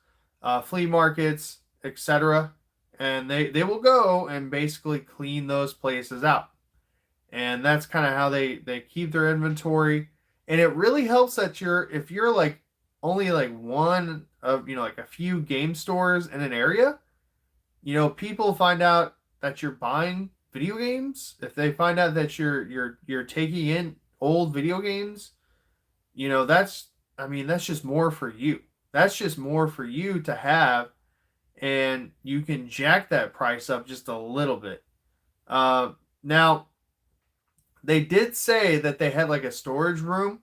flea markets, etc. And they will go and basically clean those places out. And that's kind of how they keep their inventory. And it really helps that if you're like only like one of like a few game stores in an area, people find out that you're buying video games. If they find out that you're taking in old video games, that's, I mean, that's just more for you. That's just more for you to have, and you can jack that price up just a little bit. Now, they did say that they had like a storage room,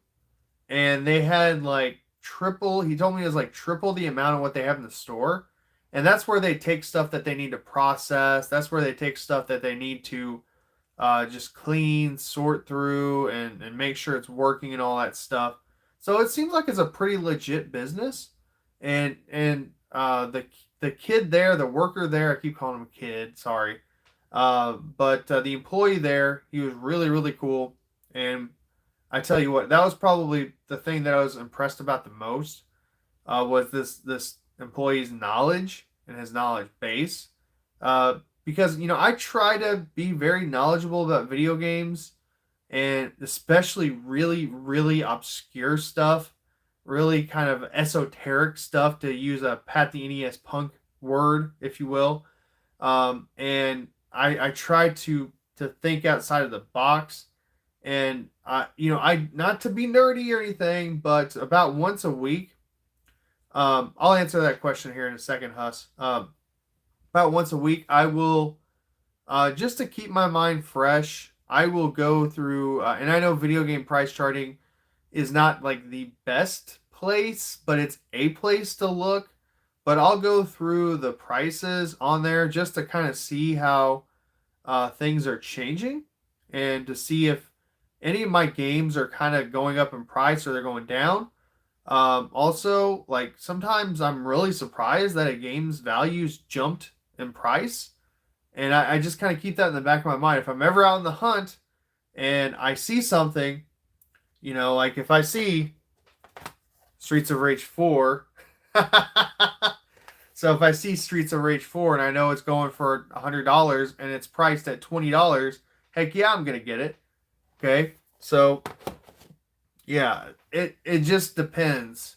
and they had like triple. He told me it was like triple the amount of what they have in the store, and that's where they take stuff that they need to process. That's where they take stuff that they need to just clean, sort through, and make sure it's working and all that stuff. So it seems like it's a pretty legit business, and the kid there, the worker there, I keep calling him a kid, sorry, but the employee there, he was really really cool. And I tell you what, that was probably the thing that I was impressed about the most, was this employee's knowledge and his knowledge base. Because I try to be very knowledgeable about video games, and especially really really obscure stuff, really kind of esoteric stuff, to use a Pat the NES Punk word, if you will. And I try to think outside of the box, and I, not to be nerdy or anything, but about once a week, I'll answer that question here in a second, Huss. About once a week, I will, just to keep my mind fresh, I will go through, and I know video game price charting is not like the best place, but it's a place to look. But I'll go through the prices on there just to kind of see how, things are changing, and to see if any of my games are kind of going up in price or they're going down. Also, like sometimes I'm really surprised that a game's values jumped in price, and I just kind of keep that in the back of my mind. If I'm ever out on the hunt and I see something, like if I see Streets of Rage 4, so if I see Streets of Rage 4 and I know it's going for $100 and it's priced at $20, heck yeah, I'm gonna get it. Okay, so yeah, it just depends.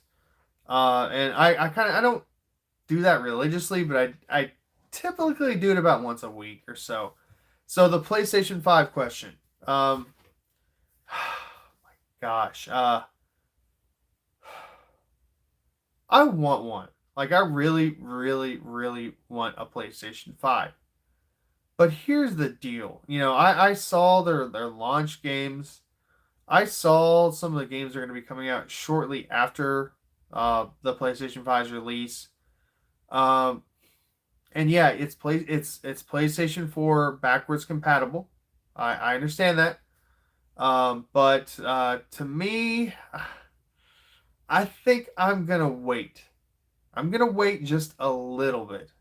And I kind of, I don't do that religiously, but I typically do it about once a week or so. So the PlayStation 5 question. My gosh, I want one. Like I really, really, really want a PlayStation 5. But here's the deal. I saw their launch games. I saw some of the games are going to be coming out shortly after, the PlayStation 5's release. Um, and yeah, it's PlayStation 4 backwards compatible. I understand that. But to me, I think I'm gonna wait. I'm gonna wait just a little bit.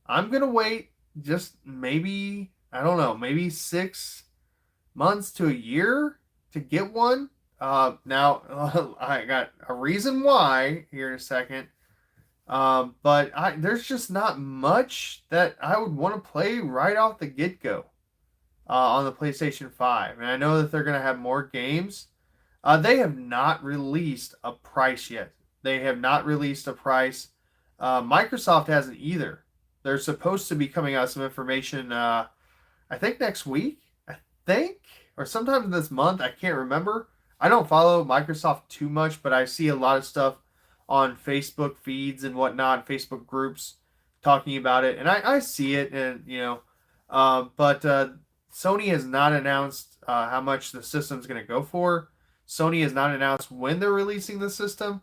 I'm gonna wait just maybe, I don't know, maybe 6 months to a year to get one. Now I got a reason why here in a second. But there's just not much that I would want to play right off the get go, on the PlayStation 5. And I know that they're gonna have more games. They have not released a price yet. They have not released a price. Microsoft hasn't either. They're supposed to be coming out some information, I think next week. I think, or sometime this month. I can't remember. I don't follow Microsoft too much, but I see a lot of stuff on Facebook feeds and whatnot, Facebook groups talking about it, and I see it, and but Sony has not announced, how much the system's going to go for. Sony has not announced when they're releasing the system.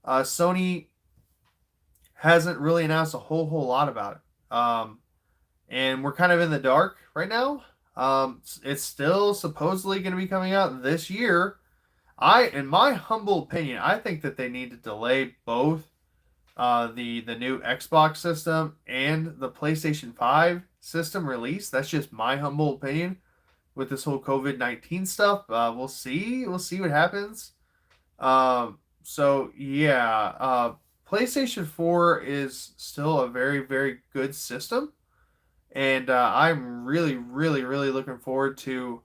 Sony hasn't really announced a whole lot about it. And we're kind of in the dark right now. It's still supposedly going to be coming out this year. In my humble opinion, I think that they need to delay both, the new Xbox system and the PlayStation 5 system release. That's just my humble opinion with this whole COVID-19 stuff. We'll see. We'll see what happens. So yeah, PlayStation 4 is still a very, very good system, and I'm really, really, really looking forward to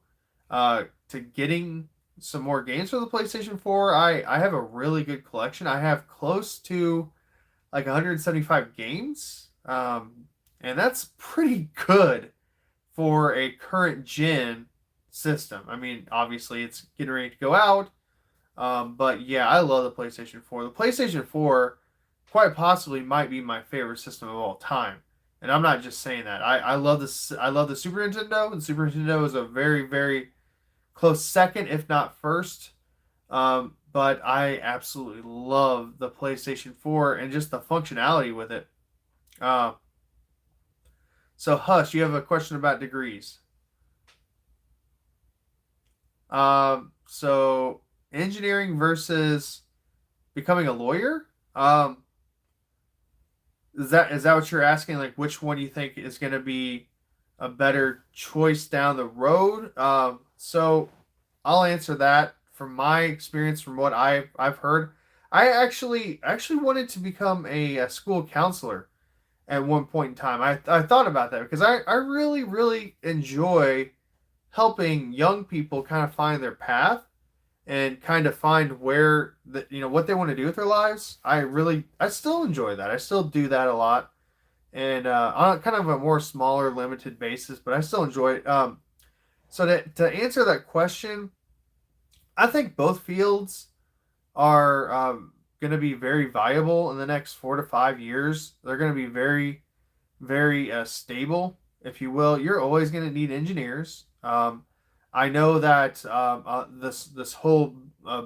getting some more games for the PlayStation 4. I have a really good collection. I have close to like 175 games, and that's pretty good for a current gen system. I mean, obviously it's getting ready to go out, but yeah, I love the PlayStation 4. The PlayStation 4 quite possibly might be my favorite system of all time. And I'm not just saying that. I love this. I love the Super Nintendo, and Super Nintendo is a very, very close second, if not first. But I absolutely love the PlayStation 4 and just the functionality with it. Uh, so, Hush, you have a question about degrees. So engineering versus becoming a lawyer. Is that what you're asking? Like, which one do you think is going to be a better choice down the road? So I'll answer that from my experience, from what I've heard. I actually wanted to become a school counselor at one point in time. I thought about that because I really enjoy helping young people kind of find their path and kind of find where what they want to do with their lives. I still enjoy that. I still do that a lot, and on kind of a more smaller, limited basis. But I still enjoy it. So to answer that question, I think both fields are going to be very viable in the next 4 to 5 years. They're going to be very stable, if you will. You're always going to need engineers. I know that this whole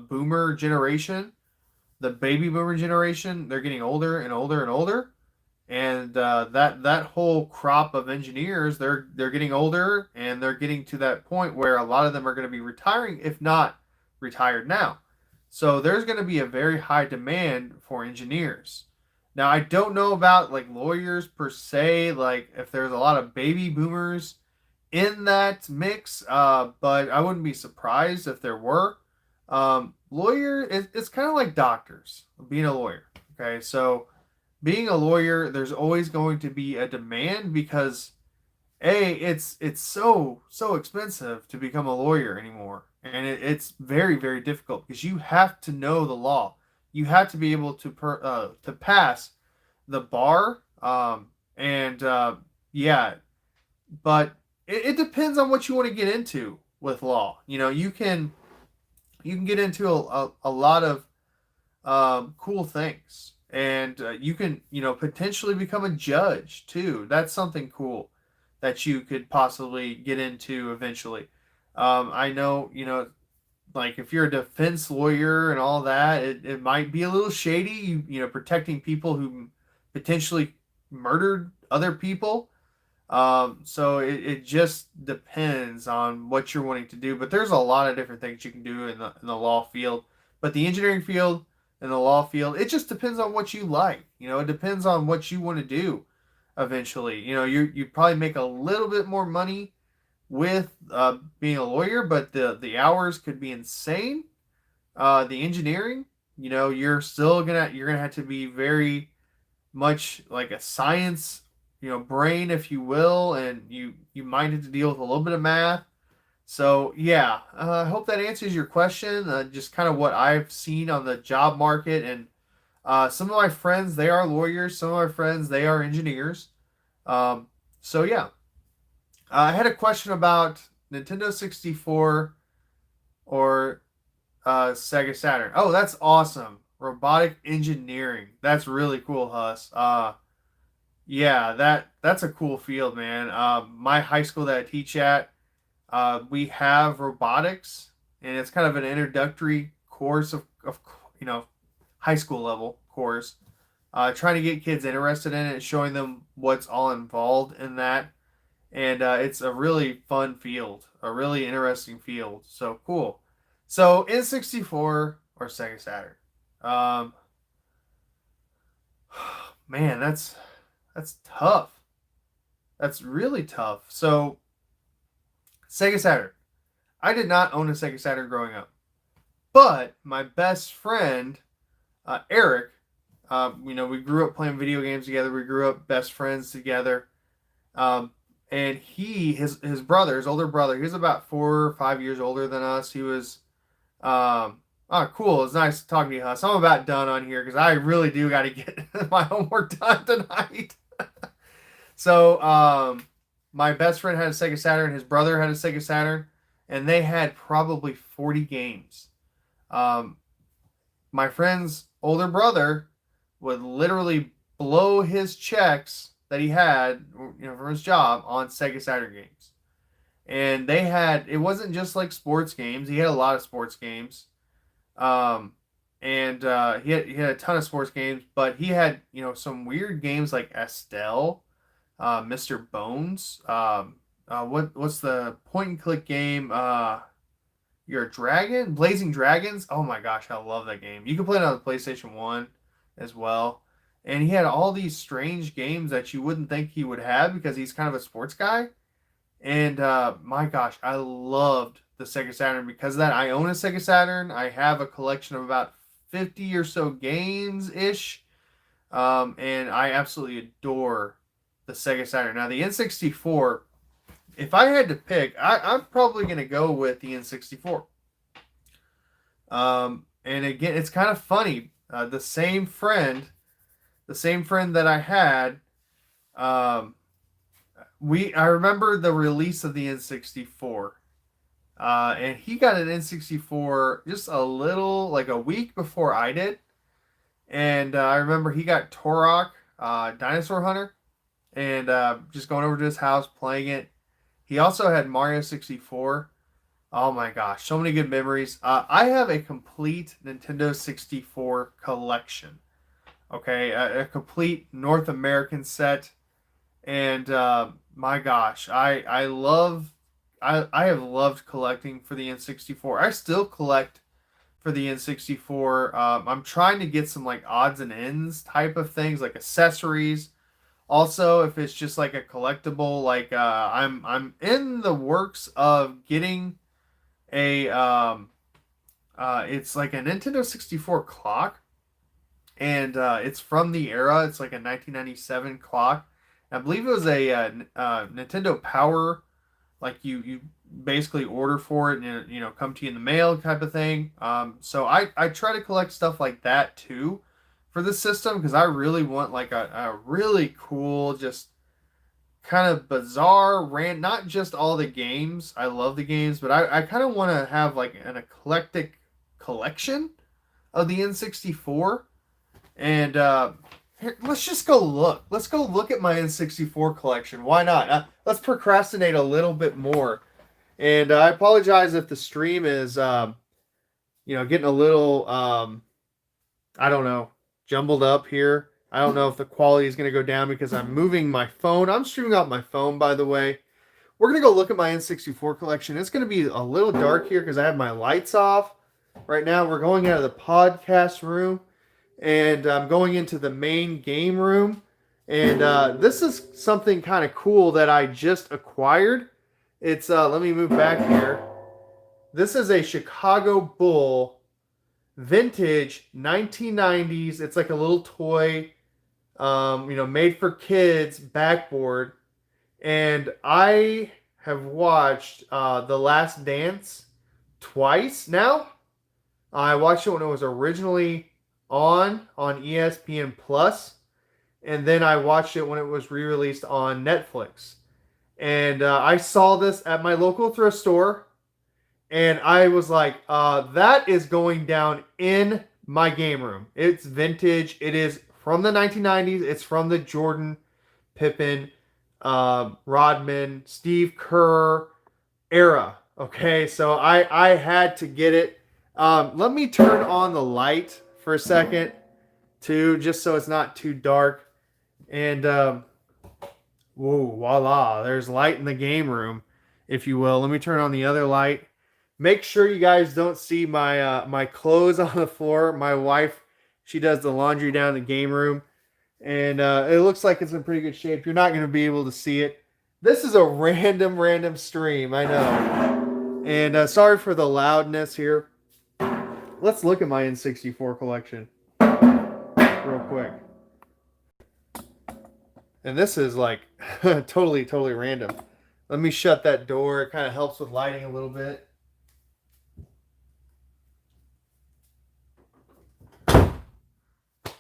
boomer generation, the baby boomer generation, they're getting older and older and older, and that whole crop of engineers, they're getting older, and they're getting to that point where a lot of them are going to be retiring, if not retired now. So there's going to be a very high demand for engineers. Now I don't know about like lawyers per se, like if there's a lot of baby boomers in that mix, but I wouldn't be surprised if there were. Lawyer, it's kind of like doctors, being a lawyer. Okay, so being a lawyer, there's always going to be a demand because it's so expensive to become a lawyer anymore, and it's very difficult because you have to know the law. You have to be able to pass the bar, and yeah, but it depends on what you want to get into with law. You can get into a lot of cool things, and you can potentially become a judge too. That's something cool that you could possibly get into eventually. I know, like if you're a defense lawyer and all that, it might be a little shady. Protecting people who potentially murdered other people. So it just depends on what you're wanting to do. But there's a lot of different things you can do in the law field. But the engineering field and the law field, it just depends on what you like. It depends on what you want to do eventually. You probably make a little bit more money with being a lawyer, but the hours could be insane. The engineering, you're gonna have to be very much like a science, brain, if you will, and you might have to deal with a little bit of math. So yeah, I hope that answers your question. Just kind of what I've seen on the job market, and some of my friends, they are lawyers. Some of my friends, they are engineers. So yeah, I had a question about Nintendo 64 or Sega Saturn. Oh, that's awesome. Robotic engineering. That's really cool, Huss. Yeah, that's a cool field, man. My high school that I teach at, we have robotics, and it's kind of an introductory course of high school level course. Trying to get kids interested in it, showing them what's all involved in that, and it's a really fun field, a really interesting field. So cool. So N64 or Sega Saturn. Um, man, that's tough. That's really tough. So Sega Saturn. I did not own a Sega Saturn growing up, but my best friend Eric, we grew up playing video games together. We grew up best friends together. Um, and his brother, his older brother, he was about 4 or 5 years older than us. He was oh, cool. It's nice talking to you, Huss. I'm about done on here because I really do got to get my homework done tonight. So, my best friend had a Sega Saturn. His brother had a Sega Saturn, and they had probably 40 games. Um, my friend's older brother would literally blow his checks that he had, from his job on Sega Saturn games. And it wasn't just like sports games. He had a lot of sports games. Um, and he had a ton of sports games, but he had, some weird games like Estelle, Mr. Bones. What's the point and click game? You're a dragon, Blazing Dragons. Oh my gosh, I love that game. You can play it on the PlayStation 1 as well. And he had all these strange games that you wouldn't think he would have because he's kind of a sports guy. And my gosh, I loved the Sega Saturn because of that. I own a Sega Saturn. I have a collection of about 50 or so games ish. And I absolutely adore the Sega Saturn. Now, the N64, if I had to pick, I'm probably going to go with the N64. And again, it's kind of funny. The same friend that I had, um, I remember the release of the N64. And he got an N64 just a little, like a week before I did. And I remember he got Turok, Dinosaur Hunter, and just going over to his house playing it. He also had Mario 64. Oh my gosh, so many good memories. I have a complete Nintendo 64 collection. Okay, a complete North American set, and my gosh, I have loved collecting for the N64. I still collect for the N64. I'm trying to get some like odds and ends type of things, like accessories. Also, if it's just like a collectible, like I'm in the works of getting a it's like a Nintendo 64 clock, and it's from the era. It's like a 1997 clock. I believe it was a Nintendo Power, like you basically order for it and come to you in the mail type of thing. So I try to collect stuff like that too for the system because I really want like a really cool, just kind of bizarre not just all the games. I love the games, but I kind of want to have like an eclectic collection of the N64. And here, let's just go look. Let's go look at my N64 collection. Why not? Let's procrastinate a little bit more. And I apologize if the stream is, getting a little, I don't know, jumbled up here. I don't know if the quality is going to go down because I'm moving my phone. I'm streaming out my phone, by the way. We're going to go look at my N64 collection. It's going to be a little dark here because I have my lights off. Right now, we're going out of the podcast room, and I'm going into the main game room. And this is something kind of cool that I just acquired. It's, let me move back here. This is a Chicago Bull vintage 1990s. It's like a little toy, made for kids backboard. And I have watched The Last Dance twice now. I watched it when it was originally on ESPN Plus, and then I watched it when it was re-released on Netflix. And I saw this at my local thrift store, and I was like, that is going down in my game room. It's vintage. It is from the 1990s. It's from the Jordan, Pippen, Rodman, Steve Kerr era. Okay, so I had to get it. Let me turn on the light for a second, too, just so it's not too dark. And whoa, voila! There's light in the game room, if you will. Let me turn on the other light. Make sure you guys don't see my my clothes on the floor. My wife, she does the laundry down in the game room, and it looks like it's in pretty good shape. You're not going to be able to see it. This is a random stream, I know. And sorry for the loudness here. Let's look at my N64 collection real quick. And this is like totally random. Let me shut that door. It kind of helps with lighting a little bit.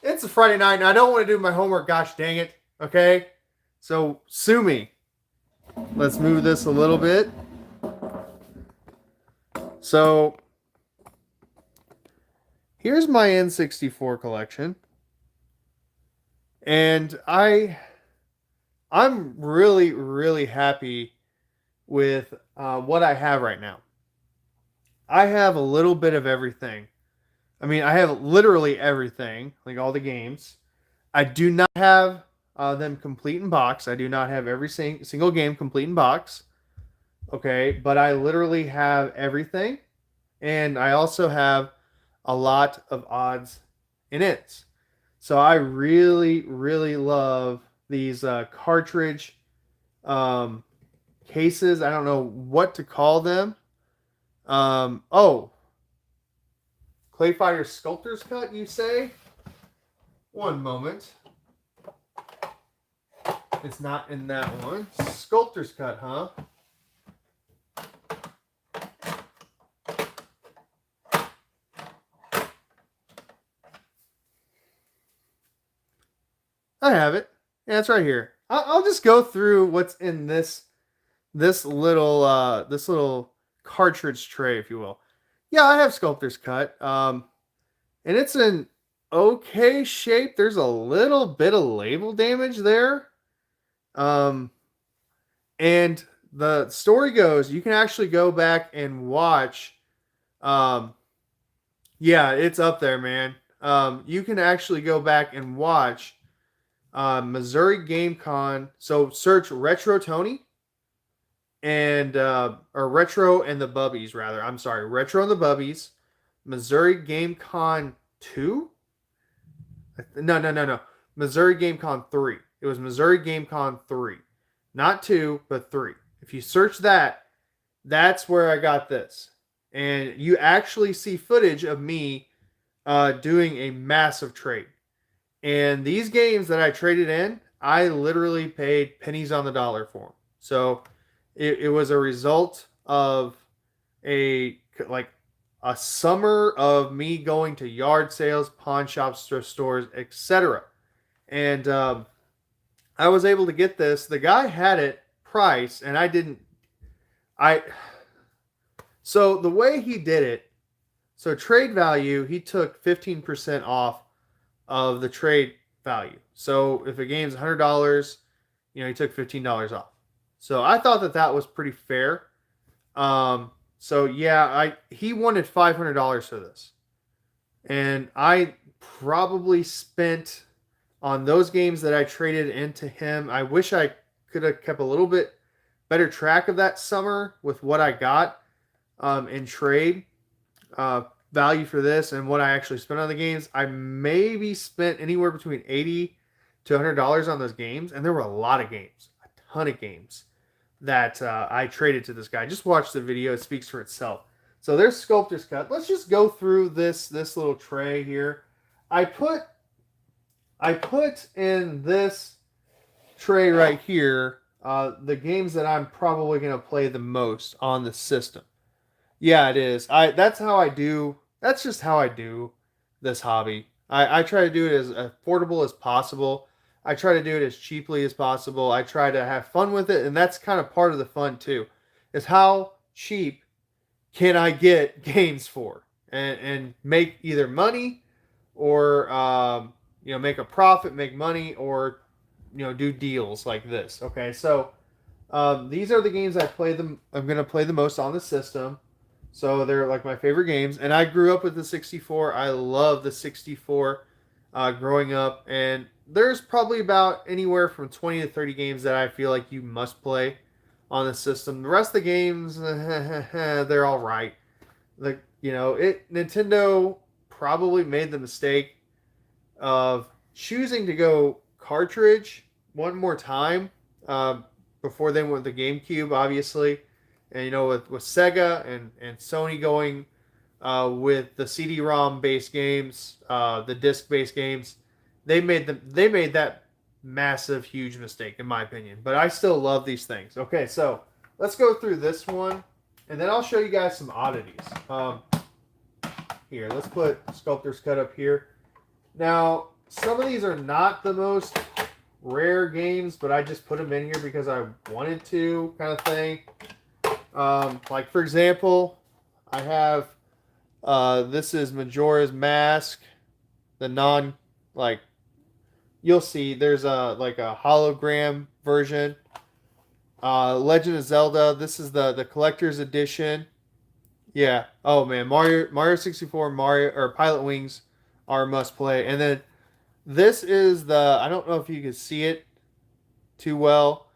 It's a Friday night and I don't want to do my homework. Gosh dang it. Okay? So sue me. Let's move this a little bit. So here's my N64 collection. And I'm really happy with what I have right now. I have a little bit of everything. I mean, I have literally everything, like all the games. I do not have them complete in box. I do not have every single game complete in box. Okay, but I literally have everything. And I also have a lot of odds and ends. So I really love these cartridge cases. I don't know what to call them. Oh, Clay Fighter Sculptor's Cut, you say? One moment. It's not in that one. Sculptor's Cut, huh? I have it. Yeah, it's right here. I'll just go through what's in this little cartridge tray, if you will. Yeah, I have Sculptor's Cut. And it's in okay shape. There's a little bit of label damage there. And the story goes, you can actually go back and watch. Yeah, it's up there, man. You can actually go back and watch Missouri Game Con. So search Retro Tony and or Retro and the Bubbies, rather. I'm sorry, Retro and the Bubbies. Missouri Game Con 2? No. Missouri Game Con 3. It was Missouri Game Con 3. Not 2, but 3. If you search that, that's where I got this. And you actually see footage of me doing a massive trade. And these games that I traded in, I literally paid pennies on the dollar for them. So it was a result of a summer of me going to yard sales, pawn shops, thrift stores, etc. And I was able to get this. The guy had it priced, and I didn't. So the way he did it, so trade value, he took 15% off of the trade value. So if a game's $100, he took $15 off. So I thought that was pretty fair. So yeah, he wanted $500 for this, and I probably spent on those games that I traded into him. I wish I could have kept a little bit better track of that summer with what I got in trade value for this and what I actually spent on the games. I maybe spent anywhere between $80 to $100 on those games, and there were a lot of games, a ton of games that I traded to this guy. Just watch the video; it speaks for itself. So there's Sculptor's Cut. Let's just go through this little tray here. I put in this tray right here the games that I'm probably going to play the most on the system. Yeah, it is. That's how I do. That's just how I do this hobby. I try to do it as affordable as possible. I try to do it as cheaply as possible. I try to have fun with it, and that's kind of part of the fun too. Is how cheap can I get games for and make either money or make a profit, make money, or do deals like this. Okay, so these are the games I'm going to play the most on the system. So they're like my favorite games, and I grew up with the 64. I love the 64 growing up, and there's probably about anywhere from 20 to 30 games that I feel like you must play on the system. The rest of the games, they're all right. Nintendo probably made the mistake of choosing to go cartridge one more time before they went with the GameCube, obviously. And with Sega and Sony going with the CD-ROM based games, the disc based games, they made that massive, huge mistake in my opinion. But I still love these things. Okay, so let's go through this one, and then I'll show you guys some oddities. Here, let's put Sculptor's Cut up here. Now, some of these are not the most rare games, but I just put them in here because I wanted to, kind of thing. Like for example, I have this is Majora's Mask, the you'll see there's a hologram version. Legend of Zelda, this is the collector's edition. Yeah. Oh man, Mario 64, Mario or Pilot Wings are must play. And then this is I don't know if you can see it too well,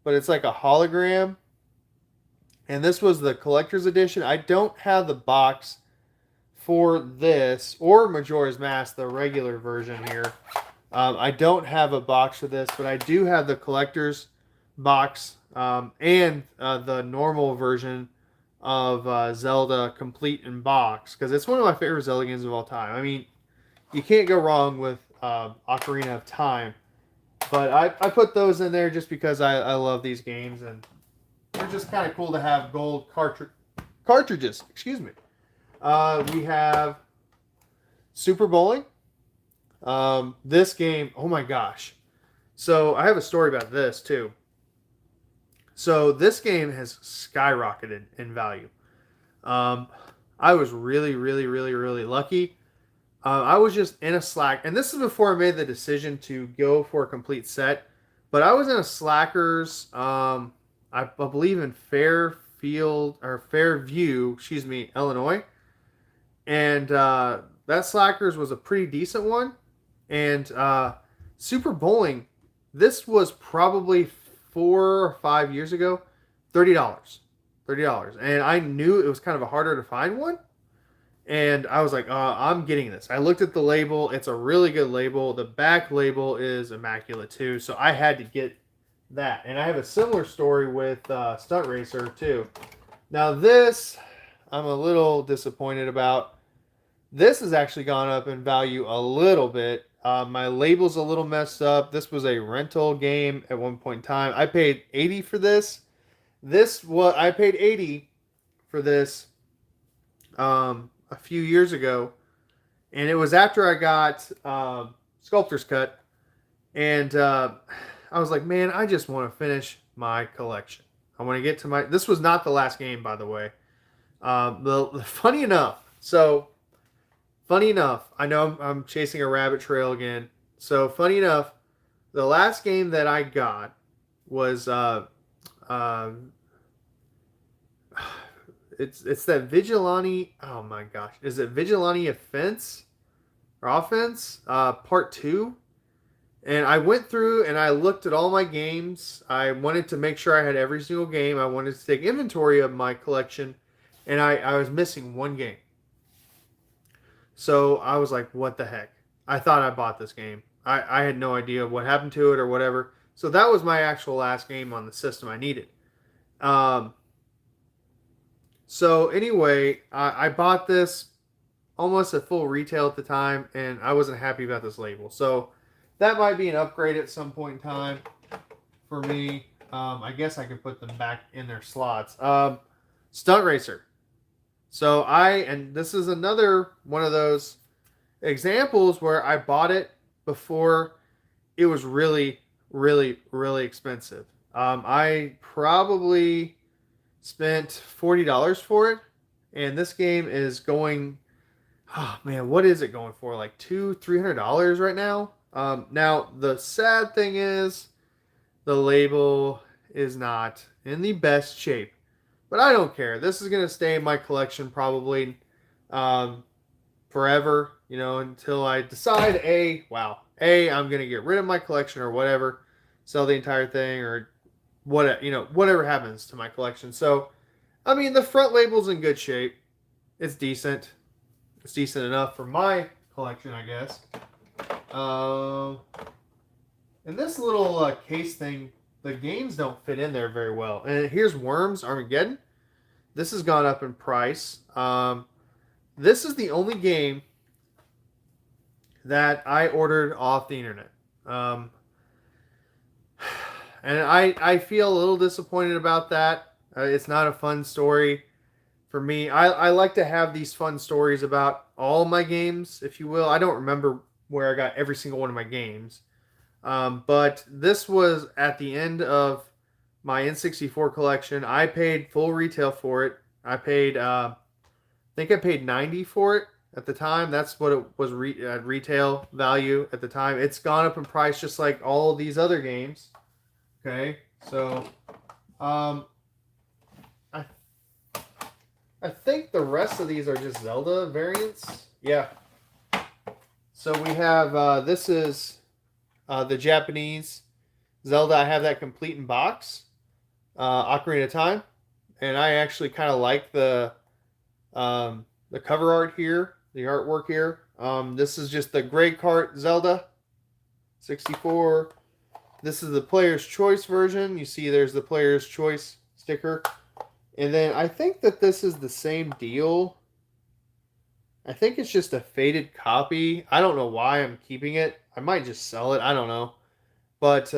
but it's like a hologram. And this was the collector's edition. I don't have the box for this or Majora's Mask, the regular version here. I don't have a box for this, but I do have the collector's box and the normal version of Zelda Complete in Box, because it's one of my favorite Zelda games of all time. I mean, you can't go wrong with Ocarina of Time. But I put those in there just because I love these games, and they're just kind of cool to have gold cartridges. Excuse me. We have Super Bowling. This game, oh my gosh. So I have a story about this too. So this game has skyrocketed in value. Um, I was really, really, really, really lucky. I was just in a Slack, and this is before I made the decision to go for a complete set. But I was in a Slackers, I believe in Fairfield or Fairview, excuse me, Illinois, and that Slackers was a pretty decent one. And Super Bowling, this was probably 4 or 5 years ago, $30, $30, and I knew it was kind of a harder to find one. And I was like, I'm getting this. I looked at the label. It's a really good label. The back label is immaculate too. So I had to get that. And I have a similar story with Stunt Racer too. Now this, I'm a little disappointed about. This has actually gone up in value a little bit. My label's a little messed up. This was a rental game at one point in time. I paid 80 for this. I paid 80 for this. A few years ago, and it was after I got Sculptor's Cut, and I was like, man, I just want to finish my collection. I want to get to my. This was not the last game, by the way. Funny enough, I know I'm chasing a rabbit trail again. So funny enough, the last game that I got was it's that Vigilante. Oh my gosh, is it Vigilante Offense? Part 2. And I went through and I looked at all my games. I wanted to make sure I had every single game. I wanted to take inventory of my collection, and I was missing one game. So I was like, what the heck? I thought I bought this game. I had no idea what happened to it or whatever. So that was my actual last game on the system I needed. So anyway, I bought this almost at full retail at the time, and I wasn't happy about this label. So that might be an upgrade at some point in time for me. I guess I could put them back in their slots. Stunt Racer. So and this is another one of those examples where I bought it before it was really, really, really expensive. I probably spent $40 for it, and this game is going. Oh man, what is it going for? Like $300 right now. Now the sad thing is, the label is not in the best shape, but I don't care. This is gonna stay in my collection probably forever. You know, until I decide I'm gonna get rid of my collection or whatever, sell the entire thing or whatever happens to my collection. So, I mean, the front label's in good shape. It's decent. It's decent enough for my collection, I guess. And this little case thing, the games don't fit in there very well. And here's Worms Armageddon. This has gone up in price. This is the only game that I ordered off the internet. And I feel a little disappointed about that. It's not a fun story for me. I like to have these fun stories about all my games, if you will. I don't remember where I got every single one of my games. But this was at the end of my N64 collection. I paid full retail for it. I paid, I think I paid 90 for it at the time. That's what it was at retail value at the time. It's gone up in price just like all these other games. Okay, so I think the rest of these are just Zelda variants. Yeah. So we have this is the Japanese Zelda. I have that complete in box. Ocarina of Time, and I actually kind of like the cover art here, the artwork here. This is just the Gray Cart Zelda 64. This is the Player's Choice version. You see there's the Player's Choice sticker. And then I think that this is the same deal. I think it's just a faded copy. I don't know why I'm keeping it. I might just sell it. I don't know. But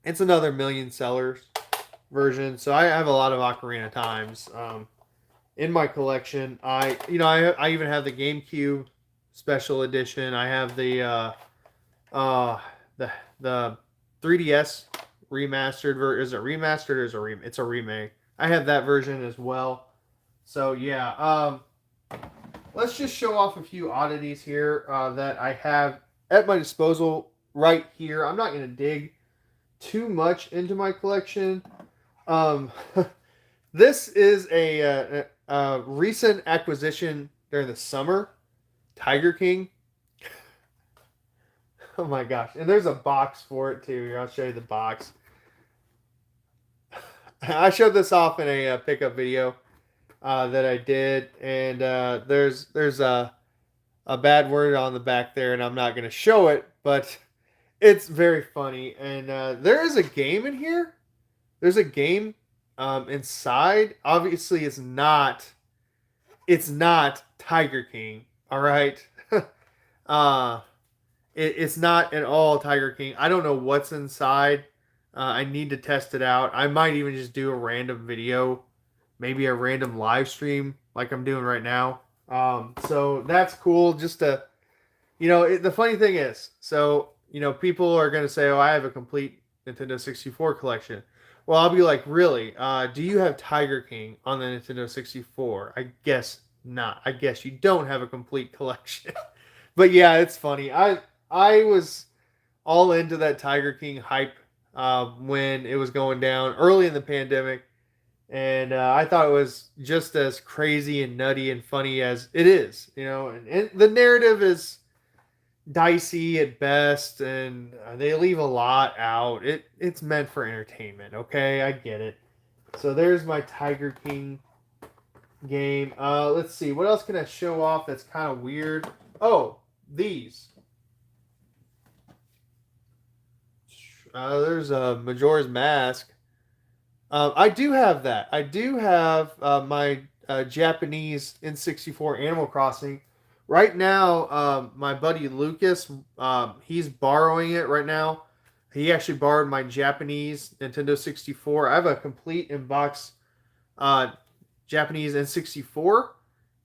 it's another million sellers version. So I have a lot of Ocarina of Times in my collection. I even have the GameCube special edition. I have the the 3DS remastered version. Is it remastered or is it it's a remake? I have that version as well. So yeah, let's just show off a few oddities here that I have at my disposal right here. I'm not going to dig too much into my collection. This is a recent acquisition during the summer. Tiger King. Oh my gosh. And there's a box for it too. Here, I'll show you the box. I showed this off in a pickup video that I did. And there's a bad word on the back there, and I'm not going to show it, but it's very funny. And there is a game in here. There's a game inside. Obviously, it's not Tiger King. All right. It's not at all Tiger King. I don't know what's inside. I need to test it out. I might even just do a random video, maybe a random live stream like I'm doing right now. So that's cool. Just to, the funny thing is, so, people are going to say, oh, I have a complete Nintendo 64 collection. Well, I'll be like, really? Do you have Tiger King on the Nintendo 64? I guess not. I guess you don't have a complete collection. But yeah, it's funny. I was all into that Tiger King hype when it was going down early in the pandemic. And I thought it was just as crazy and nutty and funny as it is, and the narrative is dicey at best, and they leave a lot out. It's meant for entertainment, okay? I get it. So there's my Tiger King game. Let's see. What else can I show off that's kind of weird? Oh, these. There's a Majora's Mask. I do have that. I do have my Japanese N64 Animal Crossing. Right now, my buddy Lucas, he's borrowing it right now. He actually borrowed my Japanese Nintendo 64. I have a complete in-box Japanese N64,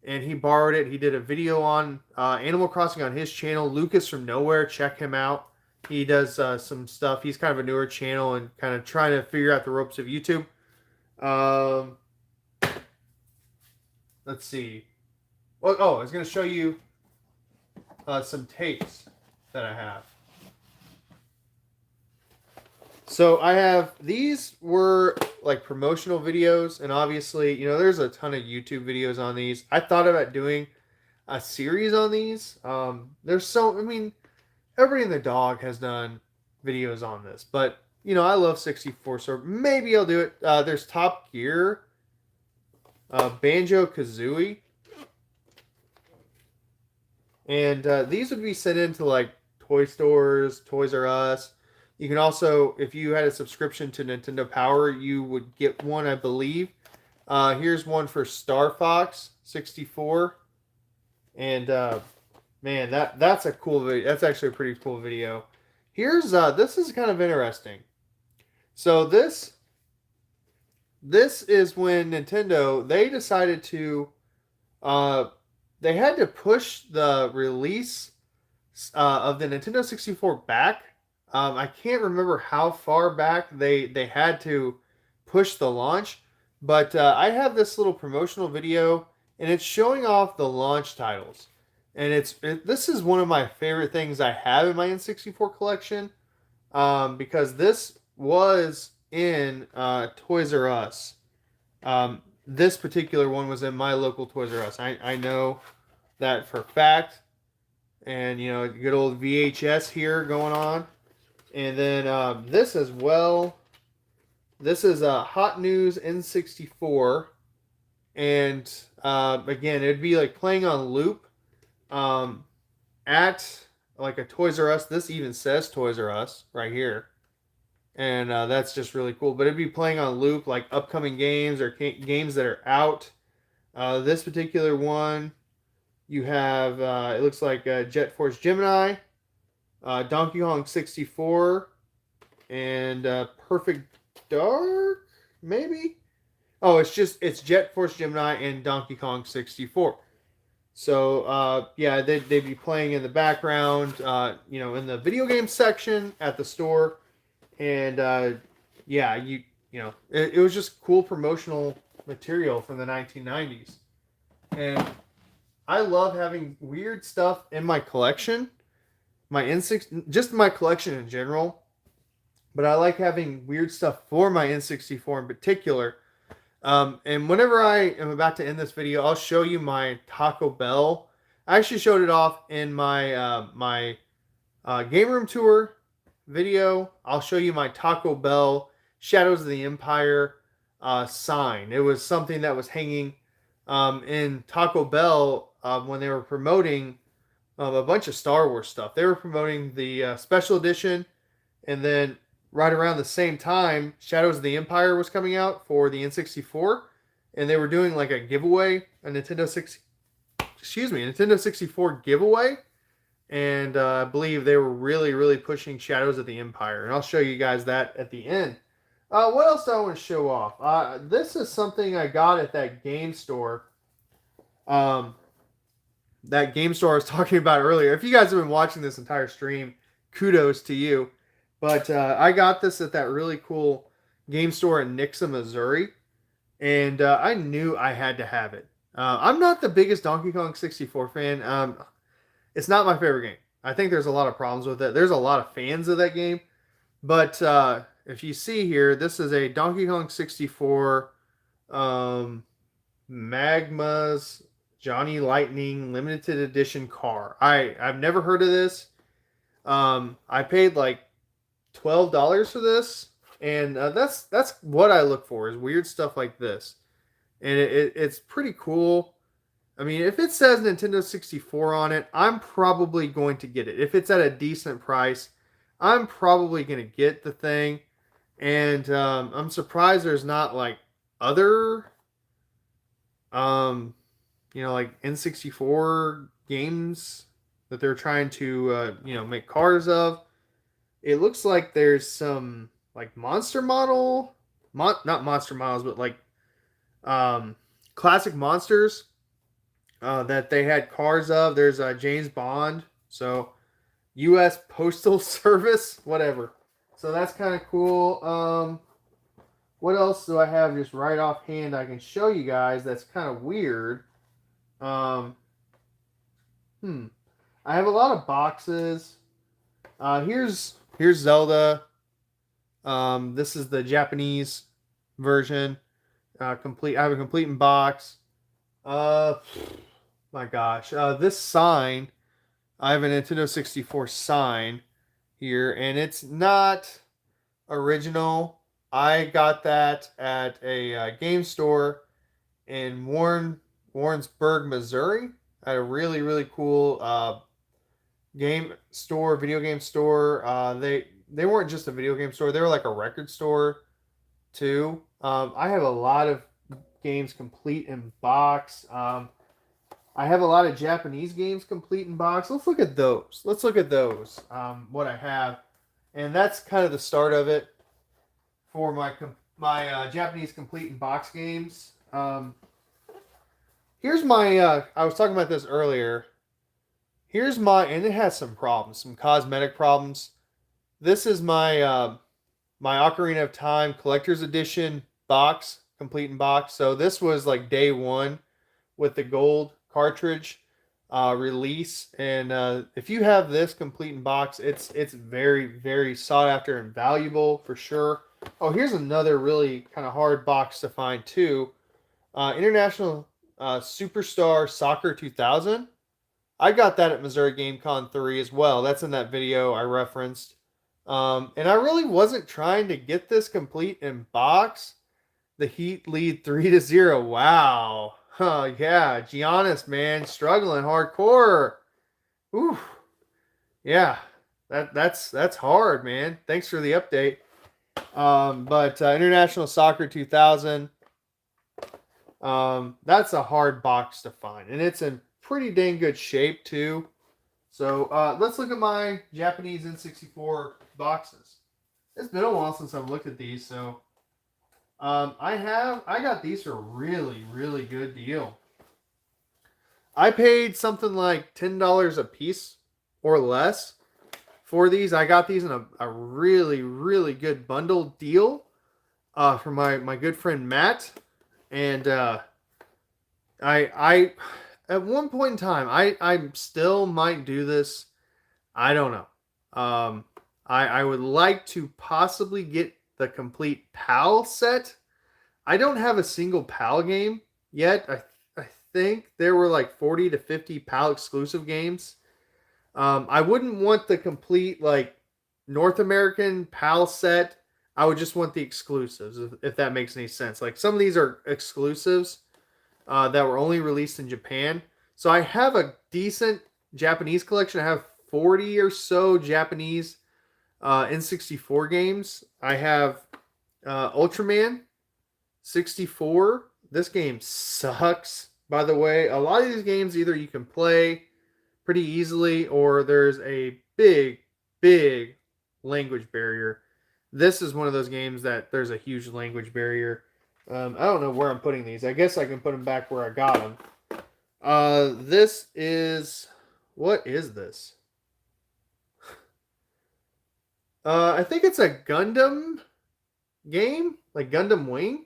and he borrowed it. He did a video on Animal Crossing on his channel, Lucas from Nowhere. Check him out. He does some stuff. He's kind of a newer channel and kind of trying to figure out the ropes of YouTube. Let's see. Well, I was going to show you some tapes that I have. So I have, these were like promotional videos, and obviously, there's a ton of YouTube videos on these. I thought about doing a series on these. Everybody and their dog has done videos on this, but I love 64, so maybe I'll do it. There's Top Gear, Banjo-Kazooie, and these would be sent into like toy stores, Toys R Us. You can also, if you had a subscription to Nintendo Power, you would get one, I believe. Here's one for Star Fox 64, and man, that's a cool video. That's actually a pretty cool video. Here's this is kind of interesting. So this is when Nintendo, they decided to they had to push the release of the Nintendo 64 back. I can't remember how far back they had to push the launch, but I have this little promotional video, and it's showing off the launch titles. And this is one of my favorite things I have in my N64 collection, because this was in Toys R Us. This particular one was in my local Toys R Us. I know that for a fact. And, good old VHS here going on. And then this as well. This is Hot News N64. And again, it'd be like playing on loop at like a Toys R Us. This even says Toys R Us right here. And that's just really cool. But it'd be playing on loop, like upcoming games or games that are out. This particular one, you have, it looks like Jet Force Gemini, Donkey Kong 64, and Perfect Dark, maybe? Oh, it's Jet Force Gemini and Donkey Kong 64. So, yeah, they'd be playing in the background, in the video game section at the store. And, yeah, it was just cool promotional material from the 1990s. And I love having weird stuff in my collection, my N6, just my collection in general. But I like having weird stuff for my N64 in particular. And whenever I am about to end this video, I'll show you my Taco Bell. I actually showed it off in my game room tour video. I'll show you my Taco Bell Shadows of the Empire sign. It was something that was hanging in Taco Bell when they were promoting a bunch of Star Wars stuff. They were promoting the special edition, and then right around the same time, Shadows of the Empire was coming out for the N64, and they were doing like a giveaway, a Nintendo 64 giveaway, and I believe they were really, really pushing Shadows of the Empire, and I'll show you guys that at the end. What else do I want to show off? This is something I got at that game store. That game store I was talking about earlier. If you guys have been watching this entire stream, kudos to you. But I got this at that really cool game store in Nixa, Missouri. And I knew I had to have it. I'm not the biggest Donkey Kong 64 fan. It's not my favorite game. I think there's a lot of problems with it. There's a lot of fans of that game. But if you see here, this is a Donkey Kong 64 Magma's Johnny Lightning limited edition car. I've never heard of this. I paid like $12 for this, and that's what I look for, is weird stuff like this. And it's pretty cool. I mean, if it says Nintendo 64 on it, I'm probably going to get it. If it's at a decent price, I'm probably going to get the thing. And I'm surprised there's not like other like N64 games that they're trying to make cars of. It looks like there's some like monster model, not monster models, but like classic monsters that they had cars of. There's James Bond, so U.S. Postal Service, whatever. So that's kind of cool. What else do I have just right offhand I can show you guys that's kind of weird? I have a lot of boxes. Here's Zelda. This is the Japanese version. Complete. I have a complete in box. My gosh. This sign. I have a Nintendo 64 sign here, and it's not original. I got that at a game store in Warrensburg, Missouri, at a really, really cool video game store. They weren't just a video game store; they were like a record store too. I have a lot of games complete in box. I have a lot of Japanese games complete in box. Let's look at those. What I have, and that's kind of the start of it for my Japanese complete in box games. Here's my. I was talking about this earlier. Here's and it has some problems, some cosmetic problems. This is my Ocarina of Time Collector's Edition box, complete in box. So this was like day one with the gold cartridge release, and if you have this complete in box, it's very, very sought after and valuable for sure. Oh, here's another really kind of hard box to find too. International Superstar Soccer 2000. I got that at Missouri Game Con 3 as well. That's in that video I referenced. And I really wasn't trying to get this complete in box. The Heat lead 3-0. Wow. Yeah, Giannis, man, struggling hardcore. Ooh. Yeah, that's hard, man. Thanks for the update. But International Soccer 2000, that's a hard box to find, and it's in pretty dang good shape too. So let's look at my Japanese N64 boxes. It's been a while since I've looked at these, so I got these for a really good deal. I paid something like $10 a piece or less for these. I got these in a really good bundle deal from my good friend Matt, and I at one point in time I still might do this. I don't know. I would like to possibly get the complete PAL set. I don't have a single PAL game yet. I think there were like 40 to 50 PAL exclusive games. I wouldn't want the complete like North American PAL set. I would just want the exclusives, if that makes any sense. Like some of these are exclusives that were only released in Japan. So I have a decent Japanese collection. I have 40 or so Japanese N64 games. I have Ultraman 64. This game sucks, by the way. A lot of these games either you can play pretty easily or there's a big language barrier. This is one of those games that there's a huge language barrier. I don't know where I'm putting these. I guess I can put them back where I got them. This is... What is this? I think it's a Gundam game, like Gundam Wing.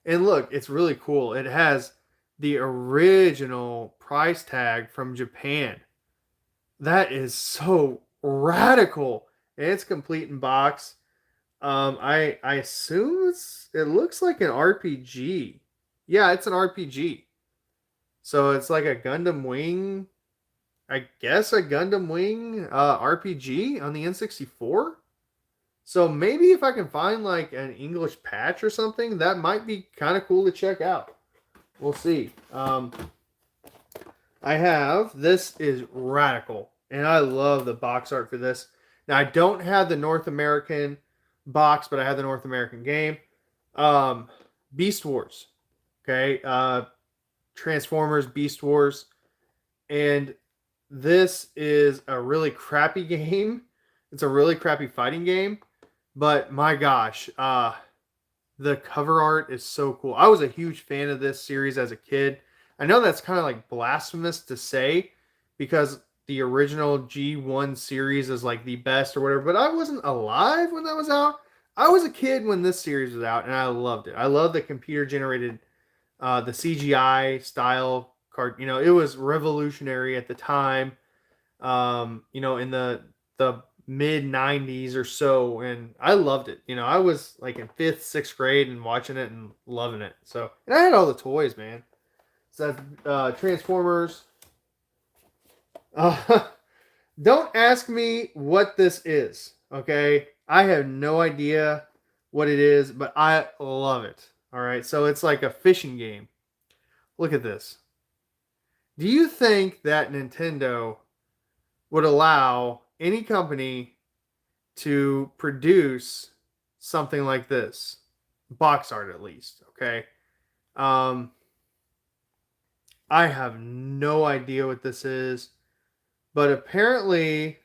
And look, it's really cool. It has the original price tag from Japan. That is so radical. And it's complete in box. I assume it looks like an RPG. Yeah, it's an RPG. So it's like a Gundam Wing, I guess a Gundam Wing RPG on the N64. So maybe if I can find like an English patch or something, that might be kind of cool to check out. We'll see. I have, this is radical, and I love the box art for this. Now, I don't have the North American box, but I have the North American game. Beast Wars. Okay. Transformers Beast Wars. And this is a really crappy game. It's a really crappy fighting game. But my gosh, the cover art is so cool. I was a huge fan of this series as a kid. I know that's kind of like blasphemous to say because the original G1 series is like the best or whatever, but I wasn't alive when that was out. I was a kid when this series was out and I loved it. I love the computer generated, the CGI style card. You know, it was revolutionary at the time, in the mid 90s or so, and I loved it. You know, I was like in 5th, 6th grade and watching it and loving it. So, and I had all the toys, man. So that's Transformers. Don't ask me what this is, okay? I have no idea what it is, but I love it. All right, so it's like a fishing game. Look at this. Do you think that Nintendo would allow any company to produce something like this? Box art, at least, okay? I have no idea what this is, but apparently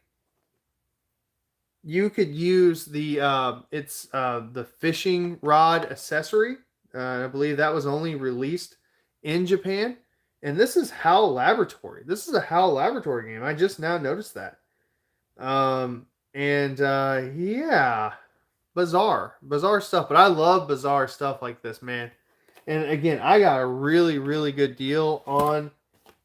you could use the fishing rod accessory. I believe that was only released in Japan. And this is HAL Laboratory. This is a HAL Laboratory game. I just now noticed that. Yeah, bizarre stuff. But I love bizarre stuff like this, man. And again, I got a really good deal on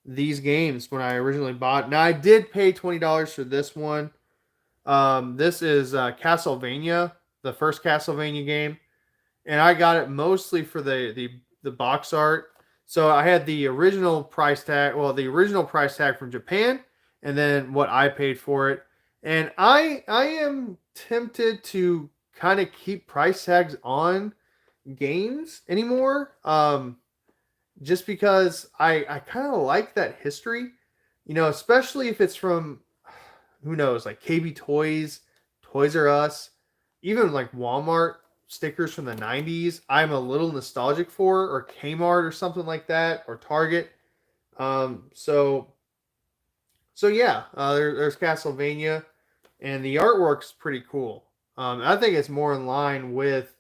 these games when I originally bought. Now I did pay $20 for this one. This is Castlevania, the first Castlevania game, and I got it mostly for the box art. So I had the original price tag, the original price tag from Japan, and then what I paid for it. And I am tempted to kind of keep price tags on games anymore. Just because I kind of like that history, especially if it's from who knows, like KB Toys, Toys R Us, even like Walmart stickers from the 90s, I'm a little nostalgic for, or Kmart or something like that, or Target. Um, so so yeah, there's Castlevania, and the artwork's pretty cool. I think it's more in line with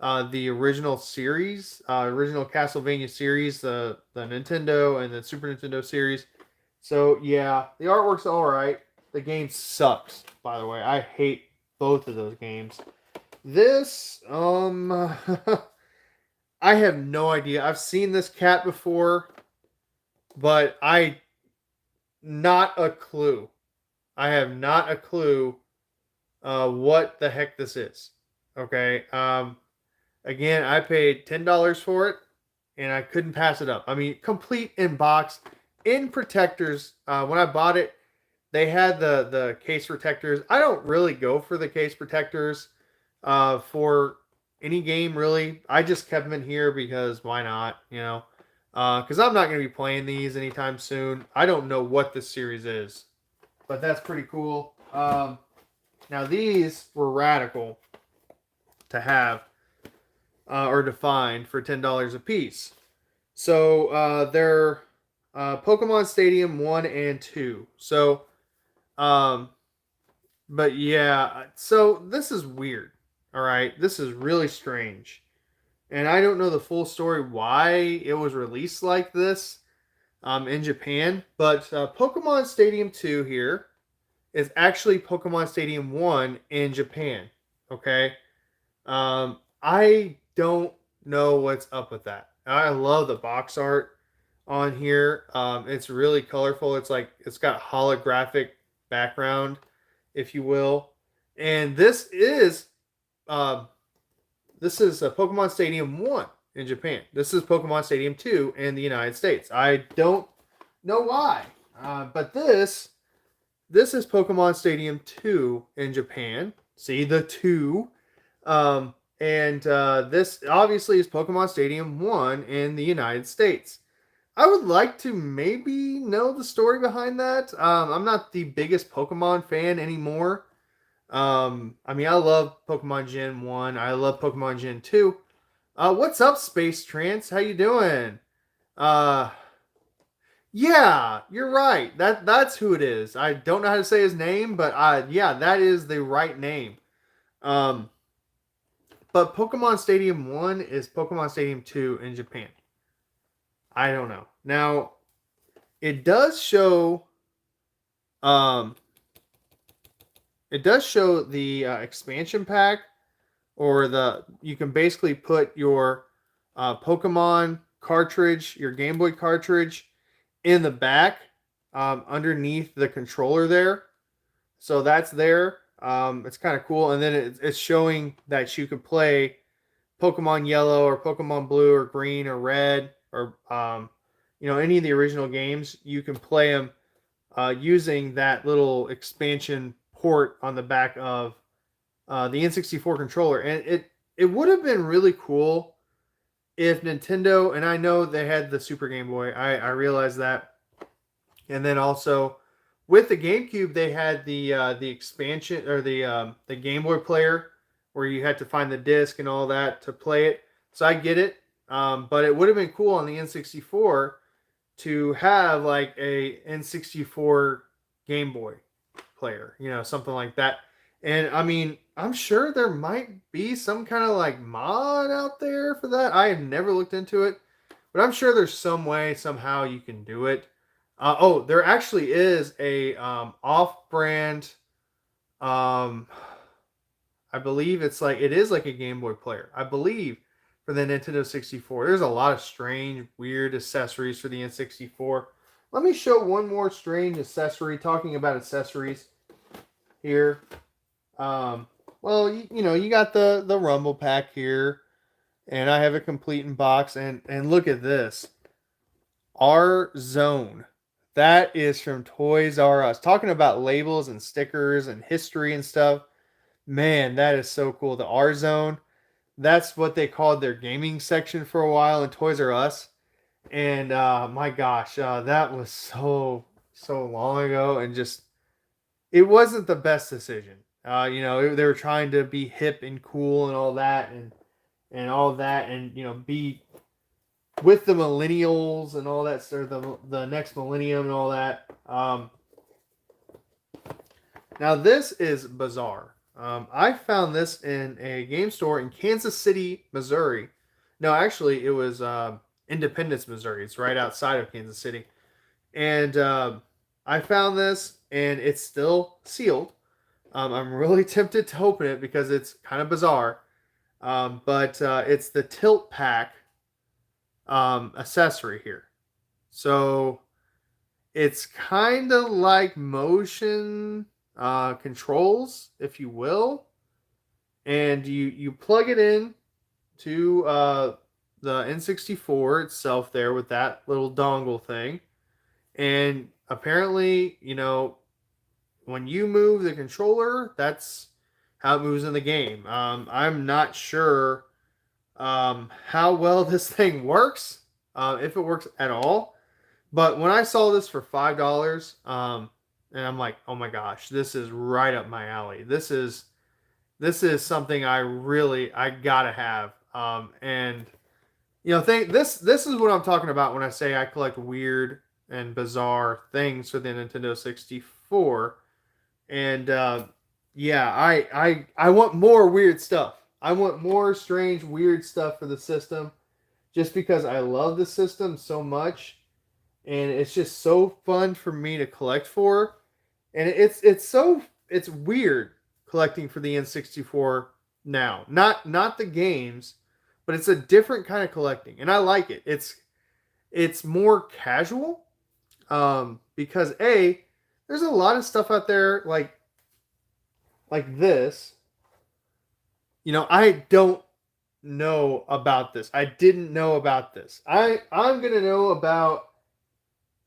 the original series, original Castlevania series, the Nintendo and the Super Nintendo series. So yeah, the artwork's all right. The game sucks, by the way. I hate both of those games. This, I have no idea. I've seen this cat before, but I not a clue. I have not a clue what the heck this is. Okay. Again, I paid $10 for it, and I couldn't pass it up. I mean, complete in box, in protectors. When I bought it, they had the case protectors. I don't really go for the case protectors for any game really. I just kept them in here because why not? You know, because I'm not going to be playing these anytime soon. I don't know what this series is, but that's pretty cool. Now these were radical to have or to find for $10 a piece. So they're Pokemon Stadium 1 and 2. So, um, but yeah, so this is weird. All right, this is really strange. And I don't know the full story why it was released like this in Japan. But Pokemon Stadium 2 here is actually Pokemon Stadium 1 in Japan. Okay. I don't know what's up with that. I love the box art on here. It's really colorful. It's like it's got holographic background, if you will. And uh, this is a Pokemon Stadium 1 in Japan. This is Pokemon Stadium 2 in the United States. I don't know why, but this is Pokemon Stadium 2 in Japan. See the 2. And this obviously is Pokemon Stadium 1 in the United States. I would like to maybe know the story behind that. I'm not the biggest Pokemon fan anymore. I mean, I love Pokemon Gen 1. I love Pokemon Gen 2. What's up, Space Trance? How you doing? Uh, yeah, you're right. That's who it is. I don't know how to say his name, but yeah, that is the right name. Um, but Pokemon Stadium 1 is Pokemon Stadium 2 in Japan. I don't know. Now, it does show um the expansion pack, or the you can basically put your Pokemon cartridge, your Game Boy cartridge in the back underneath the controller there. So that's there. It's kind of cool, and then it's showing that you could play Pokemon Yellow or Pokemon Blue or Green or Red or any of the original games. You can play them using that little expansion port on the back of the N64 controller, and it would have been really cool if Nintendo, and I know they had the Super Game Boy. I realize that, and then also with the GameCube they had the expansion, or the Game Boy player, where you had to find the disc and all that to play it. So I get it, but it would have been cool on the N64 to have like a N64 Game Boy player, something like that. And I mean, I'm sure there might be some kind of like mod out there for that. I have never looked into it, but I'm sure there's some way, somehow you can do it. Oh, there actually is a off-brand. Um, I believe it is like a Game Boy player. I believe for the Nintendo 64. There's a lot of strange, weird accessories for the N64. Let me show one more strange accessory. Talking about accessories here. Well, you got the Rumble Pack here, and I have a complete in box. And look at this, R Zone. That is from Toys R Us. Talking about labels and stickers and history and stuff. Man, that is so cool. The R Zone. That's what they called their gaming section for a while in Toys R Us. And my gosh, that was so long ago, and just it wasn't the best decision. They were trying to be hip and cool and all that, and all that, and be with the millennials and all that, sort of the next millennium and all that. Now this is bizarre. I found this in a game store in Kansas City, Missouri. No, actually, it was Independence, Missouri. It's right outside of Kansas City, and I found this, and it's still sealed. I'm really tempted to open it because it's kind of bizarre. But it's the tilt pack accessory here. So it's kind of like motion controls, if you will, and you plug it in to the N64 itself there with that little dongle thing, and apparently, when you move the controller, that's how it moves in the game. I'm not sure how well this thing works, if it works at all. But when I saw this for $5, and I'm like, oh my gosh, this is right up my alley. This is something I gotta have. And this is what I'm talking about when I say I collect weird and bizarre things for the Nintendo 64. And yeah, I want more weird stuff. I want more strange, weird stuff for the system, just because I love the system so much, and it's just so fun for me to collect for. And it's weird collecting for the N64 now. Not the games, but it's a different kind of collecting, and I like it. It's more casual, because there's a lot of stuff out there like this. I don't know about this. I didn't know about this. I'm gonna know about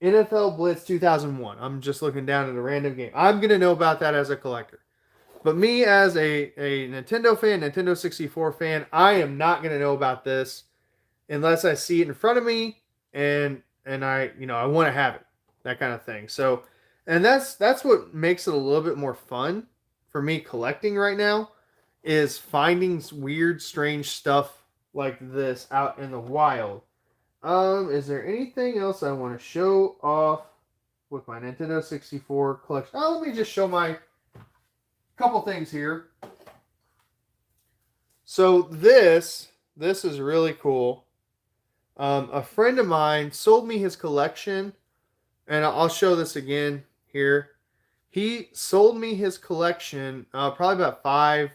NFL Blitz 2001. I'm just looking down at a random game. I'm gonna know about that as a collector. But me as a Nintendo fan, Nintendo 64 fan, I am not gonna know about this unless I see it in front of me, and I want to have it, that kind of thing. So, and that's what makes it a little bit more fun for me collecting right now, is finding weird, strange stuff like this out in the wild. Is there anything else I want to show off with my Nintendo 64 collection? Let me just show my couple things here. So this is really cool. A friend of mine sold me his collection, and I'll show this again here. He sold me his collection probably about 5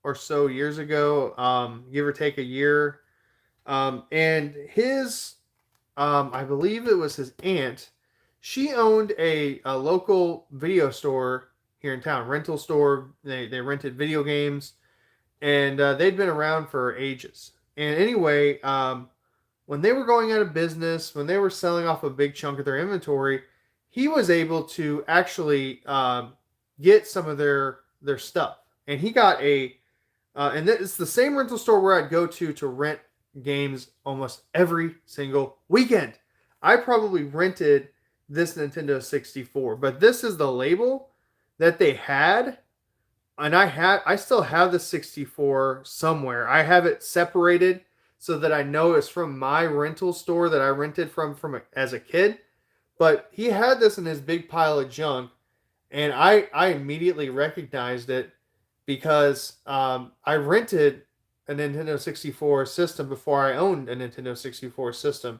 or so years ago, give or take a year. And his, I believe it was his aunt, she owned a local video store here in town, rental store. They rented video games, and they'd been around for ages. And anyway, when they were going out of business, when they were selling off a big chunk of their inventory, he was able to actually get some of their stuff. And he got and it's the same rental store where I'd go to rent games almost every single weekend. I probably rented this Nintendo 64, but this is the label that they had, and I still have the 64 somewhere. I have it separated so that I know it's from my rental store that I rented from as a kid. But he had this in his big pile of junk, and I immediately recognized it because I rented a Nintendo 64 system before I owned a Nintendo 64 system.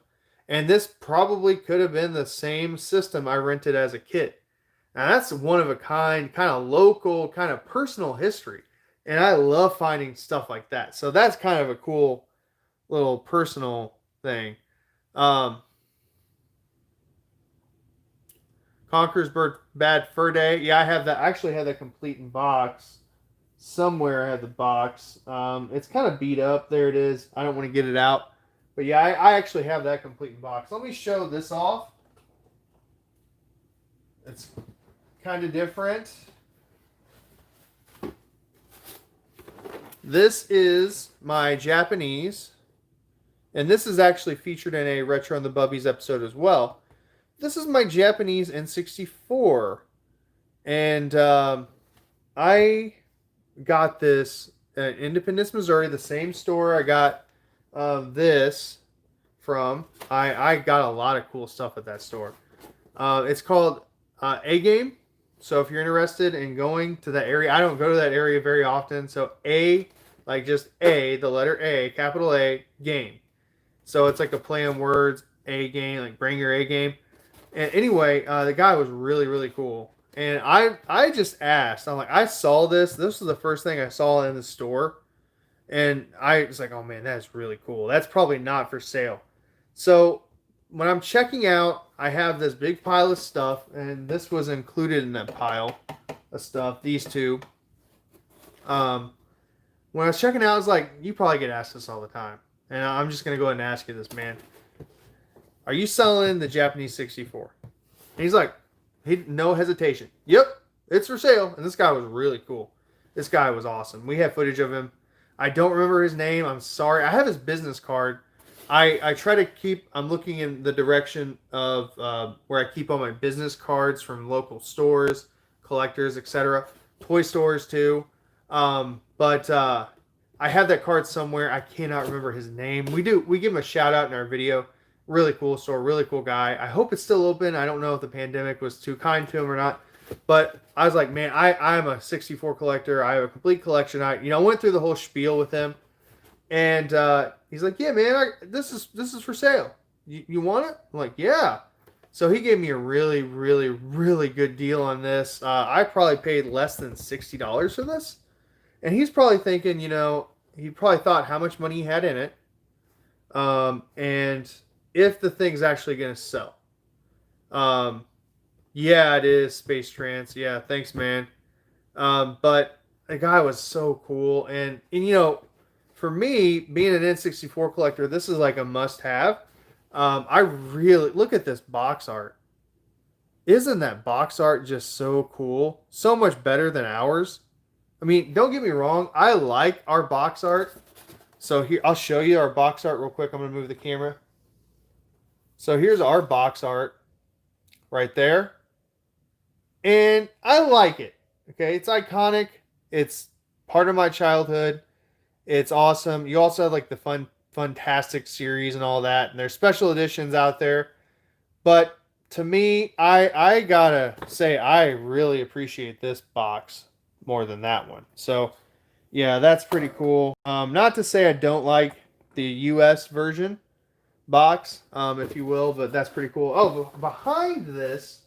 And this probably could have been the same system I rented as a kid. Now that's one of a kind of local, kind of personal history. And I love finding stuff like that. So that's kind of a cool little personal thing. Conker's Bad Fur Day. Yeah, I have that. I actually have that complete in box. Somewhere I have the box. It's kind of beat up. There it is. I don't want to get it out. But yeah, I actually have that complete in box. Let me show this off. It's kind of different. This is my Japanese. And this is actually featured in a Retro and the Bubbies episode as well. This is my Japanese N64. And I got this at Independence, Missouri, the same store I got this from. I got a lot of cool stuff at that store. It's called A Game. So if you're interested in going to that area, I don't go to that area very often. So A, like just A, the letter A, capital A, game. So it's like a play on words, A game, like bring your A game. And anyway, the guy was really, really cool. And I just asked, I'm like, I saw this. This was the first thing I saw in the store. And I was like, oh man, that's really cool. That's probably not for sale. So when I'm checking out, I have this big pile of stuff, and this was included in that pile of stuff. These two. Um, when I was checking out, I was like, you probably get asked this all the time, and I'm just gonna go ahead and ask you this, man. Are you selling the Japanese 64? And he's like, he no hesitation. Yep, it's for sale. And this guy was really cool. This guy was awesome. We have footage of him. I don't remember his name. I'm sorry. I have his business card. I try to keep. I'm looking in the direction of where I keep all my business cards from local stores, collectors, etc. Toy stores too. But I have that card somewhere. I cannot remember his name. We do. We give him a shout out in our video. Really cool store. Really cool guy. I hope it's still open. I don't know if the pandemic was too kind to him or not. But I was like, man, I'm a 64 collector. I have a complete collection. I went through the whole spiel with him, and he's like, yeah, man, this is for sale. You want it? I'm like, yeah. So he gave me a really, really, really good deal on this. I probably paid less than $60 for this, and he's probably thinking, he probably thought how much money he had in it, and if the thing's actually gonna sell. Um, yeah, it is Space Trance. Yeah, thanks, man. But the guy was so cool, and for me, being an N64 collector, this is like a must-have. I really look at this box art. Isn't that box art just so cool? So much better than ours. I mean, don't get me wrong. I like our box art. So here, I'll show you our box art real quick. I'm gonna move the camera. So here's our box art right there. And I like it. Okay, it's iconic. It's part of my childhood. It's awesome. You also have like the Fantastic series and all that, and there's special editions out there. But to me, I gotta say I really appreciate this box more than that one. So yeah, that's pretty cool. Not to say I don't like the U.S. version box, if you will, but that's pretty cool. Oh, behind this,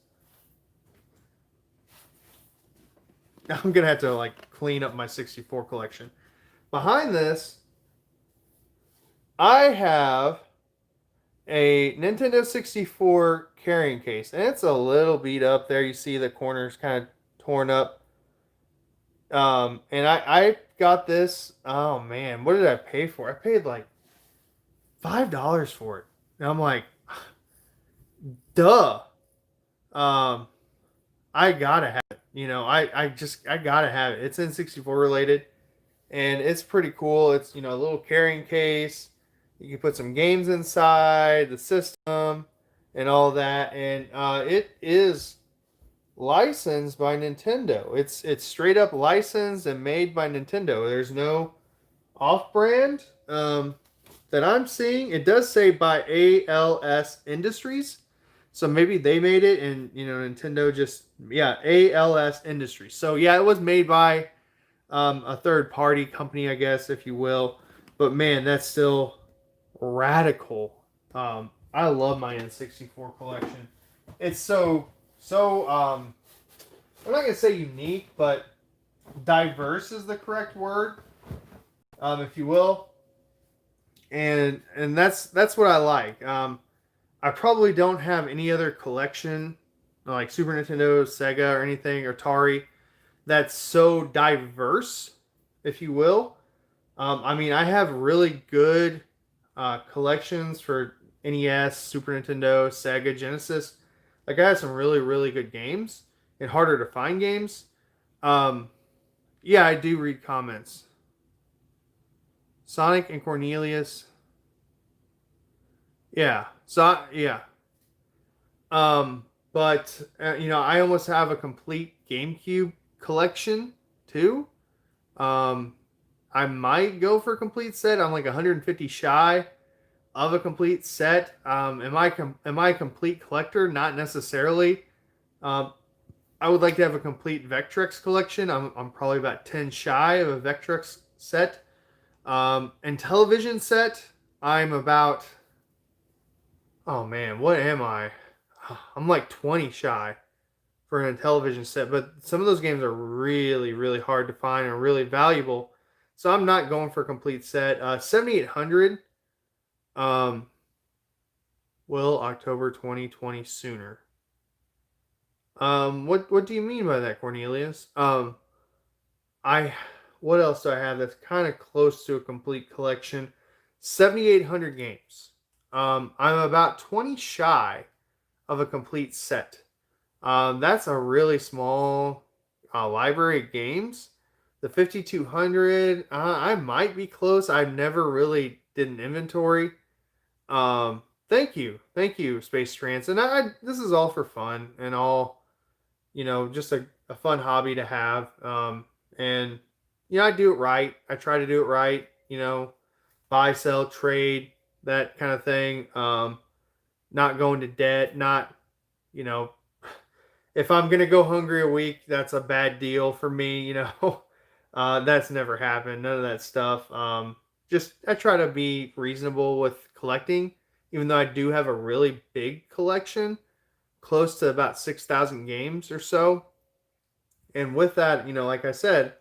I'm gonna have to like clean up my 64 collection. Behind this, I have a Nintendo 64 carrying case, and it's a little beat up there. You see the corners kind of torn up. And I got this. Oh man, what did I pay for? I paid like $5 for it. And I'm like, duh. Um, I gotta have it. I gotta have it. It's N64 related, and it's pretty cool. It's a little carrying case. You can put some games inside the system and all that, and it is licensed by Nintendo. It's straight up licensed and made by Nintendo. There's no off-brand that I'm seeing. It does say by ALS Industries, so maybe they made it, and Nintendo just ALS Industries. So yeah, it was made by a third-party company, I guess, if you will. But man, that's still radical. I love my N64 collection. It's so I'm not gonna say unique, but diverse is the correct word, if you will. And that's what I like. I probably don't have any other collection like Super Nintendo, Sega, or anything, or Atari, that's so diverse, if you will. I mean, I have really good collections for NES, Super Nintendo, Sega, Genesis. Like I have some really, really good games and harder to find games. Um, yeah, I do read comments. Sonic and Cornelius. Yeah. So yeah. But I almost have a complete GameCube collection too. Um, I might go for a complete set. I'm like 150 shy of a complete set. Am I a complete collector? Not necessarily. Um, I would like to have a complete Vectrex collection. I'm probably about 10 shy of a Vectrex set. And television set, I'm about, oh man, what am I? I'm like 20 shy for a television set, but some of those games are really, really hard to find and really valuable. So I'm not going for a complete set. 7800, um, will October 2020 sooner? What do you mean by that, Cornelius? I what else do I have that's kind of close to a complete collection? 7,800 games. I'm about 20 shy of a complete set. That's a really small library of games. The 5,200, I might be close. I never really did an inventory. Thank you, Space Trance. And this is all for fun and all, just a fun hobby to have. And I do it right. I try to do it right. Buy, sell, trade, that kind of thing. Not going to debt. Not, you know, if I'm gonna go hungry a week, that's a bad deal for me. That's never happened. None of that stuff. Just I try to be reasonable with collecting, even though I do have a really big collection, close to about 6,000 games or so. And with that, like I said,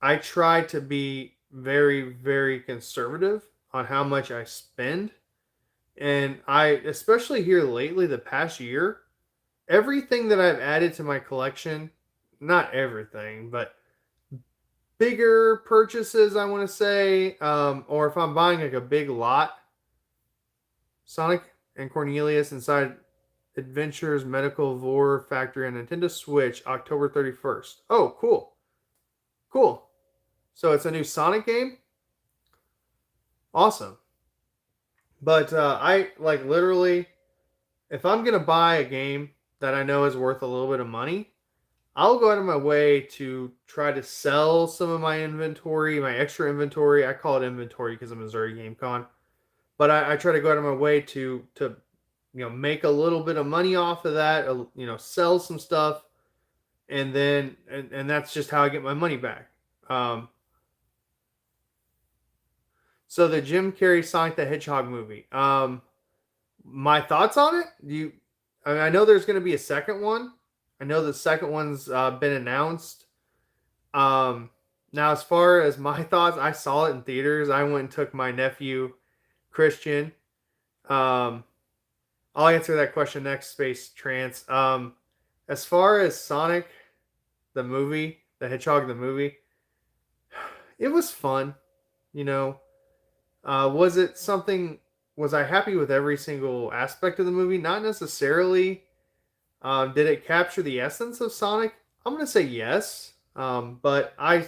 I try to be very, very conservative on how much I spend. And especially here lately, the past year, everything that I've added to my collection, not everything, but bigger purchases, I want to say, or if I'm buying like a big lot, Sonic and Cornelius Inside Adventures Medical Vor Factory on Nintendo Switch, October 31st. Oh, cool. Cool. So it's a new Sonic game? Awesome. But I like literally, if I'm going to buy a game that I know is worth a little bit of money, I'll go out of my way to try to sell some of my inventory, my extra inventory. I call it inventory because I'm Missouri Game Con. But I try to go out of my way to make a little bit of money off of that, sell some stuff, and then and that's just how I get my money back. So the Jim Carrey Sonic the Hedgehog movie. My thoughts on it? I know there's going to be a second one. I know the second one's been announced. Now, as far as my thoughts, I saw it in theaters. I went and took my nephew, Christian. Um, I'll answer that question next, Space Trance. As far as Sonic, the movie, the Hedgehog, the movie, it was fun. You know, was it something? Was I happy with every single aspect of the movie? Not necessarily. Did it capture the essence of Sonic? I'm gonna say yes. But I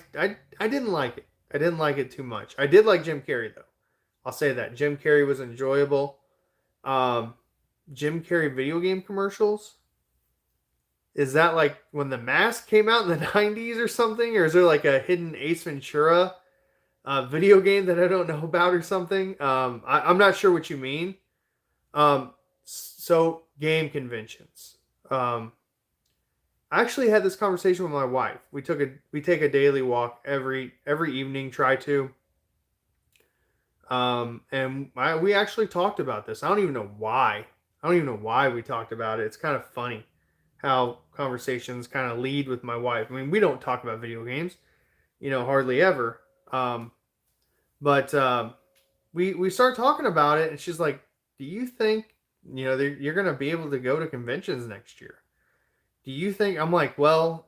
didn't like it. I didn't like it too much. I did like Jim Carrey though. I'll say that Jim Carrey was enjoyable. Um, Jim Carrey video game commercials. Is that like when The Mask came out in the 90s or something? Or is there like a hidden Ace Ventura video game that I don't know about or something? I'm not sure what you mean. So game conventions. I actually had this conversation with my wife. We take a daily walk every evening. Try to. We actually talked about this. I don't even know why. I don't even know why we talked about it. It's kind of funny how conversations kind of lead with my wife. I mean, we don't talk about video games, hardly ever. But we start talking about it, and she's like, "Do you think you're going to be able to go to conventions next year? Do you think?" I'm like, "Well,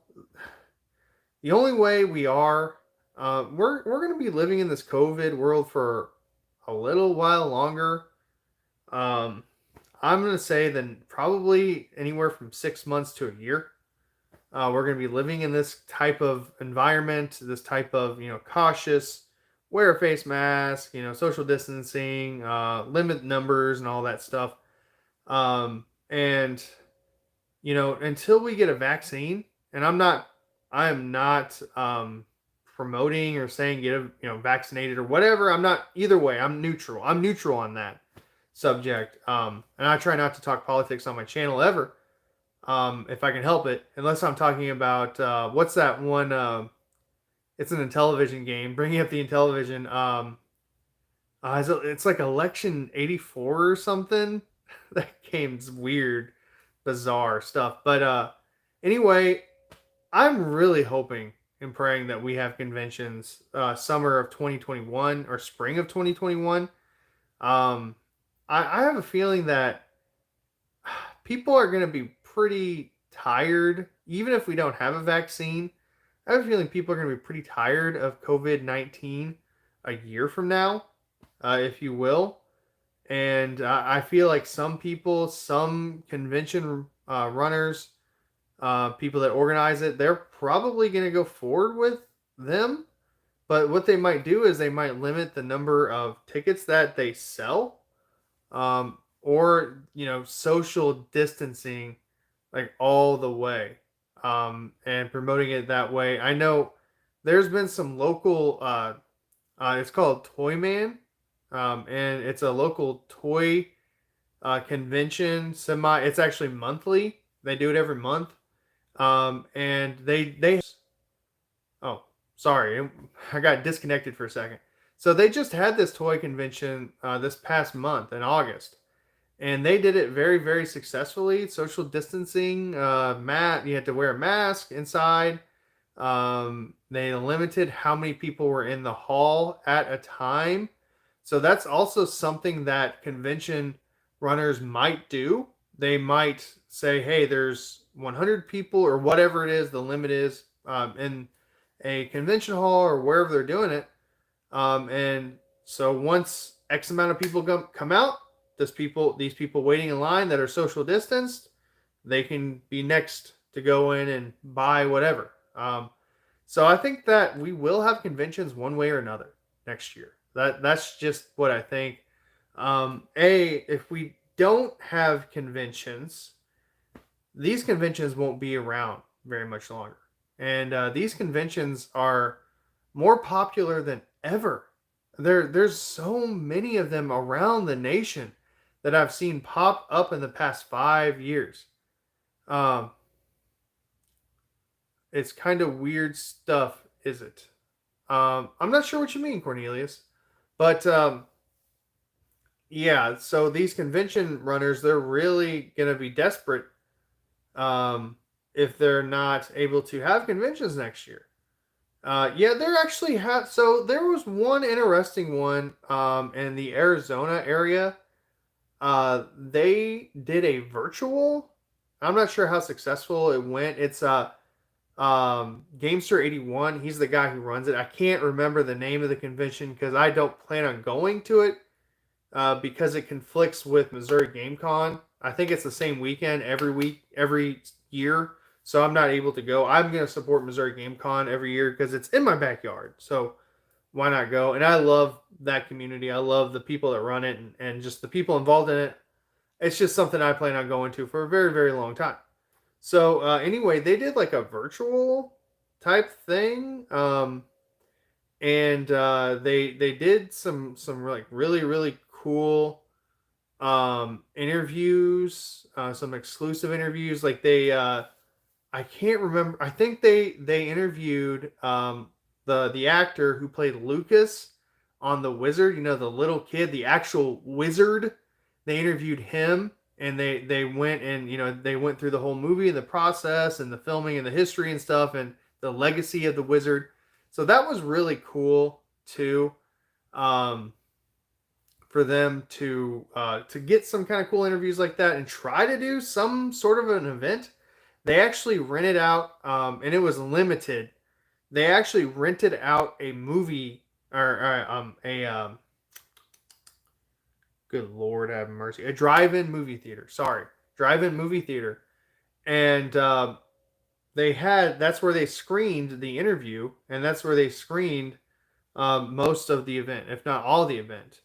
the only way we are, we're going to be living in this COVID world for a little while longer. I'm going to say then probably anywhere from 6 months to a year. We're going to be living in this type of environment, this type of, cautious, wear a face mask, social distancing, limit numbers and all that stuff. And, until we get a vaccine and I am not promoting or saying get vaccinated or whatever. I'm not either way. I'm neutral. I'm neutral on that subject. And I try not to talk politics on my channel ever, if I can help it, unless I'm talking about what's that one? It's an Intellivision game. Bringing up the Intellivision. It's like Election 84 or something. That game's weird, bizarre stuff. But anyway, I'm really hoping and praying that we have conventions summer of 2021 or spring of 2021. Um, I have a feeling that people are going to be pretty tired, even if we don't have a vaccine. I have a feeling people are going to be pretty tired of COVID-19 a year from now, if you will. And I feel like some people, some convention runners, people that organize it, they're probably going to go forward with them. But what they might do is they might limit the number of tickets that they sell, or social distancing like all the way, and promoting it that way. I know there's been some local. It's called Toy Man, and it's a local toy convention. It's actually monthly. They do it every month, and they. Oh, sorry, I got disconnected for a second. So they just had this toy convention this past month in August, and they did it very, very successfully. Social distancing, you had to wear a mask inside. They limited how many people were in the hall at a time. So that's also something that convention runners might do. They might say, hey, there's 100 people or whatever it is, the limit is, in a convention hall or wherever they're doing it. And so once X amount of people come out, these people waiting in line that are social distanced, they can be next to go in and buy whatever. So I think that we will have conventions one way or another next year. That's just what I think. If we don't have conventions, these conventions won't be around very much longer. And these conventions are more popular than ever. There's so many of them around the nation that I've seen pop up in the past 5 years. Um, it's kind of weird stuff, is it? I'm not sure what you mean, Cornelius, but yeah. So these convention runners, they're really gonna be desperate if they're not able to have conventions next year. Yeah, they're actually have. So there was one interesting one in the Arizona area. They did a virtual. I'm not sure how successful it went. It's Gamester 81. He's the guy who runs it. I can't remember the name of the convention because I don't plan on going to it because it conflicts with Missouri Game Con. I think it's the same weekend every year. So I'm not able to go. I'm going to support Missouri Game Con every year because it's in my backyard. So why not go? And I love that community. I love the people that run it and just the people involved in it. It's just something I plan on going to for a very, very long time. So anyway, they did like a virtual type thing, and they did some like really, really cool interviews, some exclusive interviews. Like I can't remember. I think they interviewed the actor who played Lucas on The Wizard. You know, the little kid, the actual wizard. They interviewed him, and they went and they went through the whole movie and the process and the filming and the history and stuff and the legacy of the wizard. So that was really cool too. Um, for them to get some kind of cool interviews like that and try to do some sort of an event. They actually rented out, and it was limited. They actually rented out a movie or good Lord have mercy, a drive-in movie theater. Sorry, drive-in movie theater, and that's where they screened the interview, and that's where they screened most of the event, if not all the event.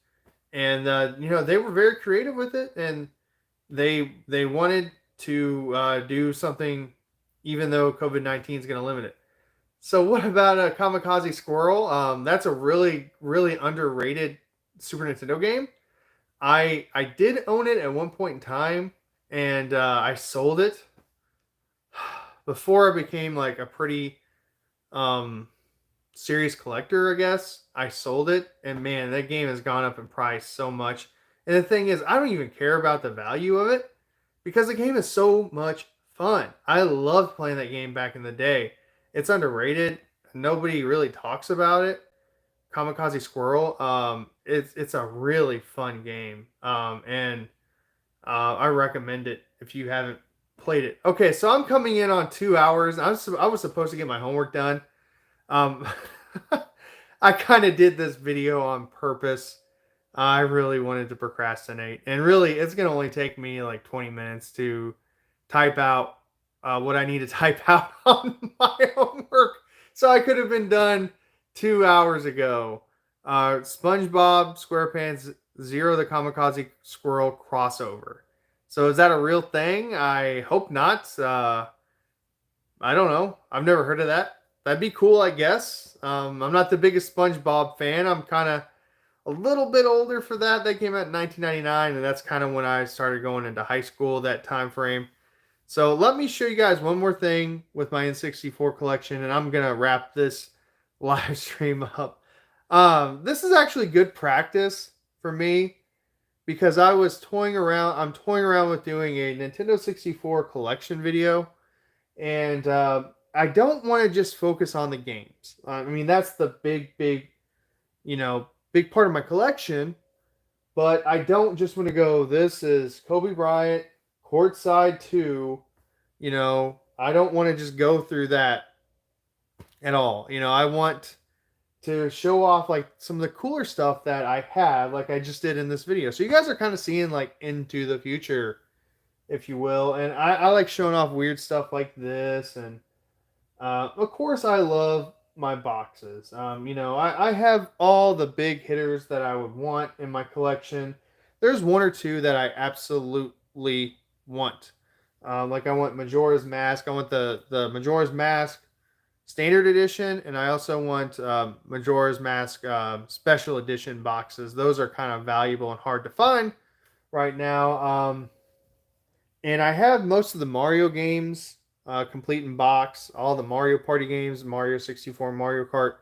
And they were very creative with it, and they wanted to do something even though COVID-19 is going to limit it. So what about a Kamikaze Squirrel? That's a really, really underrated Super Nintendo game. I did own it at one point in time, and I sold it before I became like a pretty um, serious collector. I guess I sold it, and man, that game has gone up in price so much. And the thing is, I don't even care about the value of it because the game is so much fun. I loved playing that game back in the day. It's underrated. Nobody really talks about it. Kamikaze Squirrel. It's a really fun game, and I recommend it if you haven't played it. Okay, so I'm coming in on 2 hours. I was supposed to get my homework done. Um, I kind of did this video on purpose. I really wanted to procrastinate, and really, it's gonna only take me like 20 minutes to type out what I need to type out on my homework. So I could have been done 2 hours ago. SpongeBob SquarePants Zero the Kamikaze Squirrel crossover. So is that a real thing? I hope not. I don't know. I've never heard of that. That'd be cool, I guess. I'm not the biggest SpongeBob fan. I'm kind of a little bit older for that. That came out in 1999, and that's kind of when I started going into high school, that time frame. So let me show you guys one more thing with my N64 collection, and I'm going to wrap this live stream up. This is actually good practice for me because I was toying around. I'm toying around with doing a Nintendo 64 collection video, and I don't want to just focus on the games. I mean, that's the big, big part of my collection. But I don't just want to go, this is Kobe Bryant, courtside 2. I don't want to just go through that at all. I want to show off like some of the cooler stuff that I have, like I just did in this video. So you guys are kind of seeing like into the future, if you will. And I like showing off weird stuff like this. And of course, I love my boxes. I have all the big hitters that I would want in my collection. There's one or two that I absolutely want. Like I want Majora's Mask. I want the Majora's Mask Standard Edition, and I also want Majora's Mask Special Edition boxes. Those are kind of valuable and hard to find right now. And I have most of the Mario games complete in box. All the Mario Party games, Mario 64, Mario Kart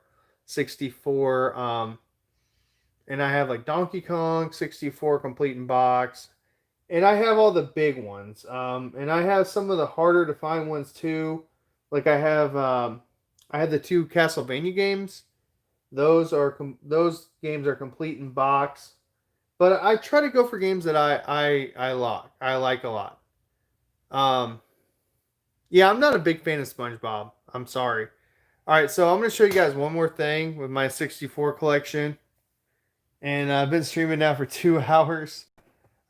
64. And I have like Donkey Kong 64 complete in box. And I have all the big ones. And I have some of the harder to find ones too. Like I had the 2 Castlevania games. Those games are complete in box. But I try to go for games that I like a lot. Yeah, I'm not a big fan of SpongeBob. I'm sorry. All right, so I'm going to show you guys one more thing with my 64 collection. And I've been streaming now for 2 hours.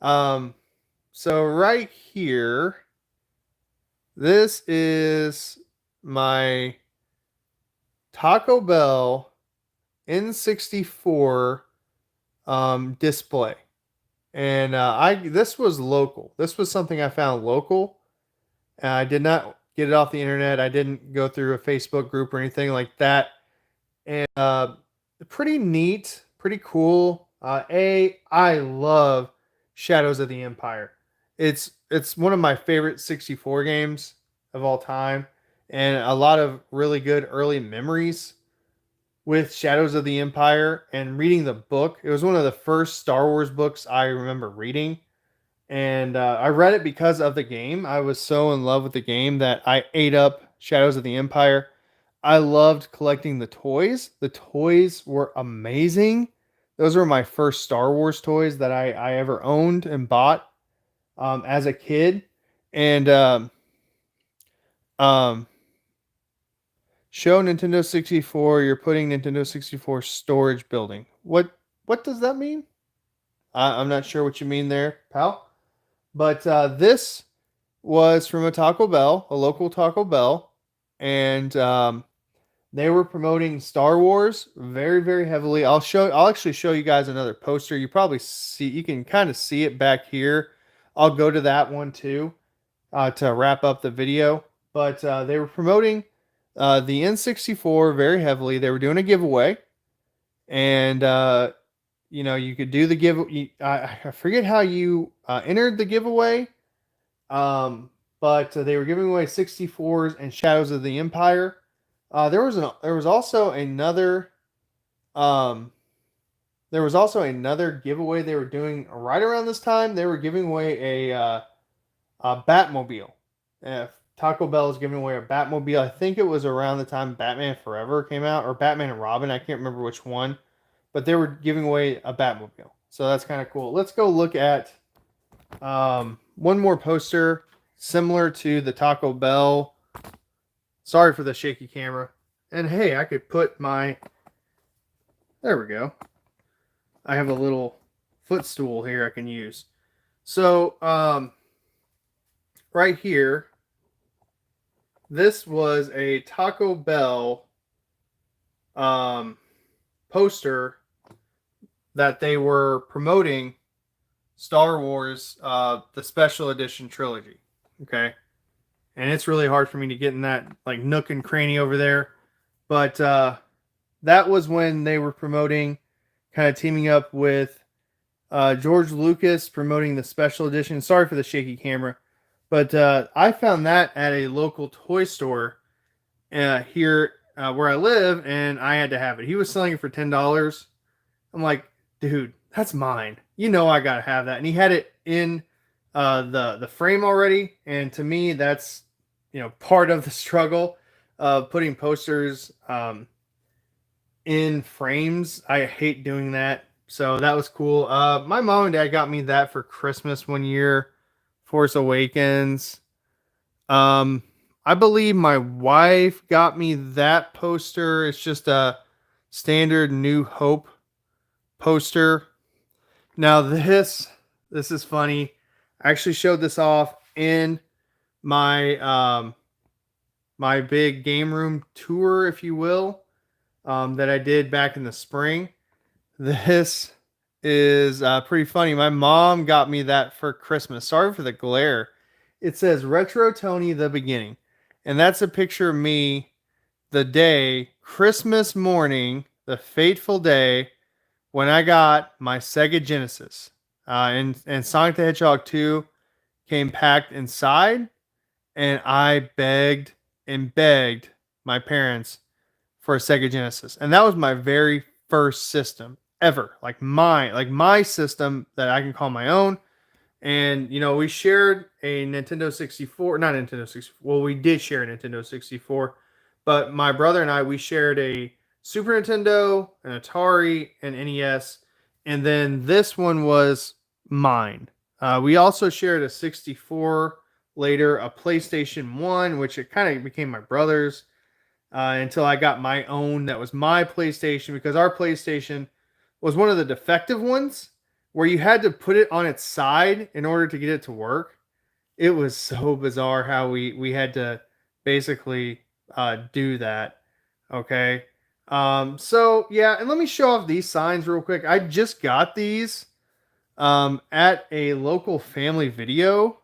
So right here, this is my Taco Bell N64 display. And this was local. This was something I found local. I did not get it off the internet. I didn't go through a Facebook group or anything like that. And pretty neat, pretty cool. I love Shadows of the Empire. It's one of my favorite 64 games of all time, and a lot of really good early memories with Shadows of the Empire and reading the book. It was one of the first Star Wars books I remember reading. And I read it because of the game. I was so in love with the game that I ate up Shadows of the Empire. I loved collecting the toys. The toys were amazing. Those were my first Star Wars toys that I ever owned and bought as a kid. And show Nintendo 64. You're putting Nintendo 64 storage building. What does that mean? I'm not sure what you mean there, pal. But this was from a Taco Bell, a local Taco Bell, and they were promoting Star Wars very, very heavily. I'll actually show you guys another poster. You can kind of see it back here. I'll go to that one too to wrap up the video. but they were promoting the N64 very heavily. They were doing a giveaway, and you could do the give. I forget how you entered the giveaway, but they were giving away 64s and Shadows of the Empire. There was also another um, there was also another giveaway they were doing right around this time. They were giving away a Batmobile. Uh, Taco Bell is giving away a Batmobile. I think it was around the time Batman Forever came out, or Batman and Robin. I can't remember which one, but they were giving away a Batmobile. So that's kind of cool. Let's go look at one more poster similar to the Taco Bell. Sorry for the shaky camera. And hey, I could put my. There we go. I have a little footstool here I can use. So, right here, this was a Taco Bell poster that they were promoting Star Wars, the special edition trilogy. Okay. And it's really hard for me to get in that like nook and cranny over there. But that was when they were promoting, kind of teaming up with George Lucas, promoting the special edition. Sorry for the shaky camera. But I found that at a local toy store here where I live, and I had to have it. He was selling it for $10. I'm like, dude, that's mine. You know I gotta have that. And he had it in the frame already. And to me, that's part of the struggle of putting posters in frames. I hate doing that. So that was cool. My mom and dad got me that for Christmas one year. Force Awakens. I believe my wife got me that poster. It's just a standard New Hope poster. Now this is funny. I actually showed this off in my my big game room tour, if you will, that I did back in the spring. This is pretty funny. My mom got me that for Christmas. Sorry for the glare. It says Retro Tony the Beginning. And that's a picture of me the day, Christmas morning, the fateful day when I got my Sega Genesis. And Sonic the Hedgehog 2 came packed inside. And I begged and begged my parents for a Sega Genesis. And that was my very first system ever. Like my system that I can call my own. And we shared a Nintendo 64, not Nintendo 64. Well, we did share a Nintendo 64, but my brother and I, we shared a Super Nintendo, an Atari, an NES, and then this one was mine. We also shared a 64, later a PlayStation 1, which it kind of became my brother's, until I got my own that was my PlayStation, because our PlayStation was one of the defective ones where you had to put it on its side in order to get it to work. It was so bizarre how we had to basically do that. Okay. So yeah, and let me show off these signs real quick. I just got these at a local family video,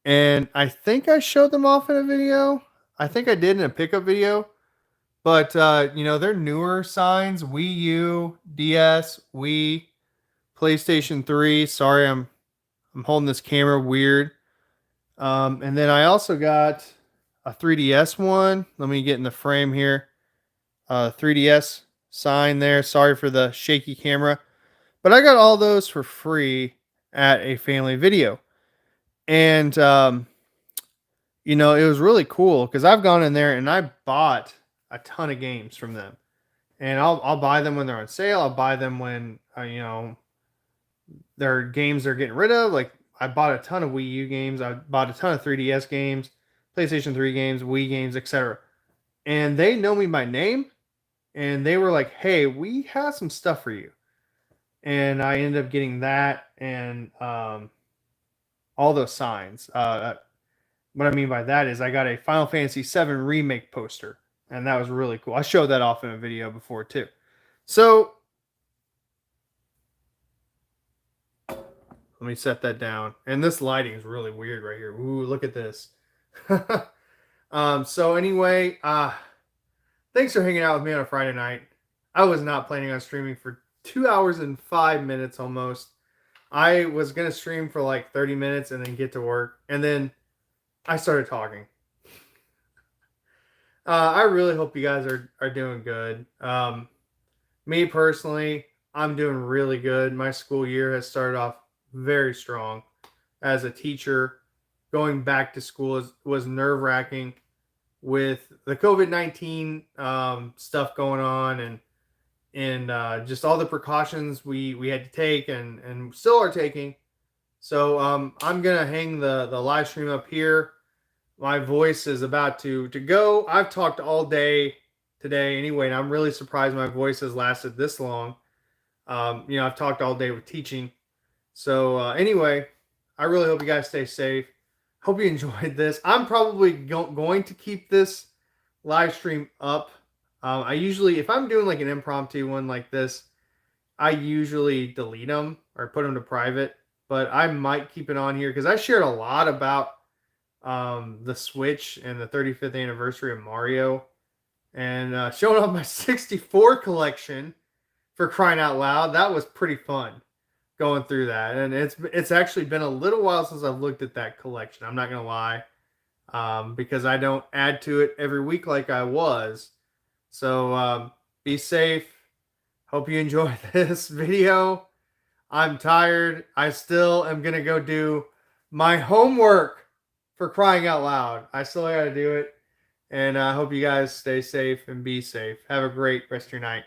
and I think I showed them off in a video. I think I did in a pickup video. But they're newer signs: Wii U, DS, Wii, PlayStation 3. Sorry, I'm holding this camera weird. And then I also got a 3DS one. Let me get in the frame here. 3DS sign there. Sorry for the shaky camera. But I got all those for free at a family video. And it was really cool because I've gone in there and I bought a ton of games from them. And I'll buy them when they're on sale. I'll buy them when their games they're getting rid of. Like I bought a ton of Wii U games. I bought a ton of 3DS games, PlayStation 3 games, Wii games, etc. And they know me by name, and they were like, "Hey, we have some stuff for you." And I ended up getting that and all those signs. What I mean by that is I got a Final Fantasy VII Remake poster, and that was really cool. I showed that off in a video before too. So let me set that down. And this lighting is really weird right here. Ooh, look at this. So anyway, thanks for hanging out with me on a Friday night. I was not planning on streaming for 2 hours and 5 minutes almost. I was gonna stream for like 30 minutes and then get to work, and then I started talking. I really hope you guys are doing good. Me personally, I'm doing really good. My school year has started off very strong. As a teacher, going back to school was nerve wracking with the COVID-19 stuff going on, and just all the precautions we had to take and still are taking. So I'm gonna hang the live stream up here. My voice is about to go. I've talked all day today anyway, and I'm really surprised my voice has lasted this long. I've talked all day with teaching. So anyway, I really hope you guys stay safe. Hope you enjoyed this. I'm probably going to keep this live stream up. I usually, if I'm doing like an impromptu one like this, I usually delete them or put them to private. But I might keep it on here because I shared a lot about the Switch and the 35th anniversary of Mario, and showing off my 64 collection for crying out loud. That was pretty fun going through that, and it's actually been a little while since I've looked at that collection. I'm not gonna lie, because I don't add to it every week like I was. So be safe. Hope you enjoy this video. I'm tired. I still am gonna go do my homework for crying out loud. I still gotta do it. And I hope you guys stay safe and be safe. Have a great rest of your night.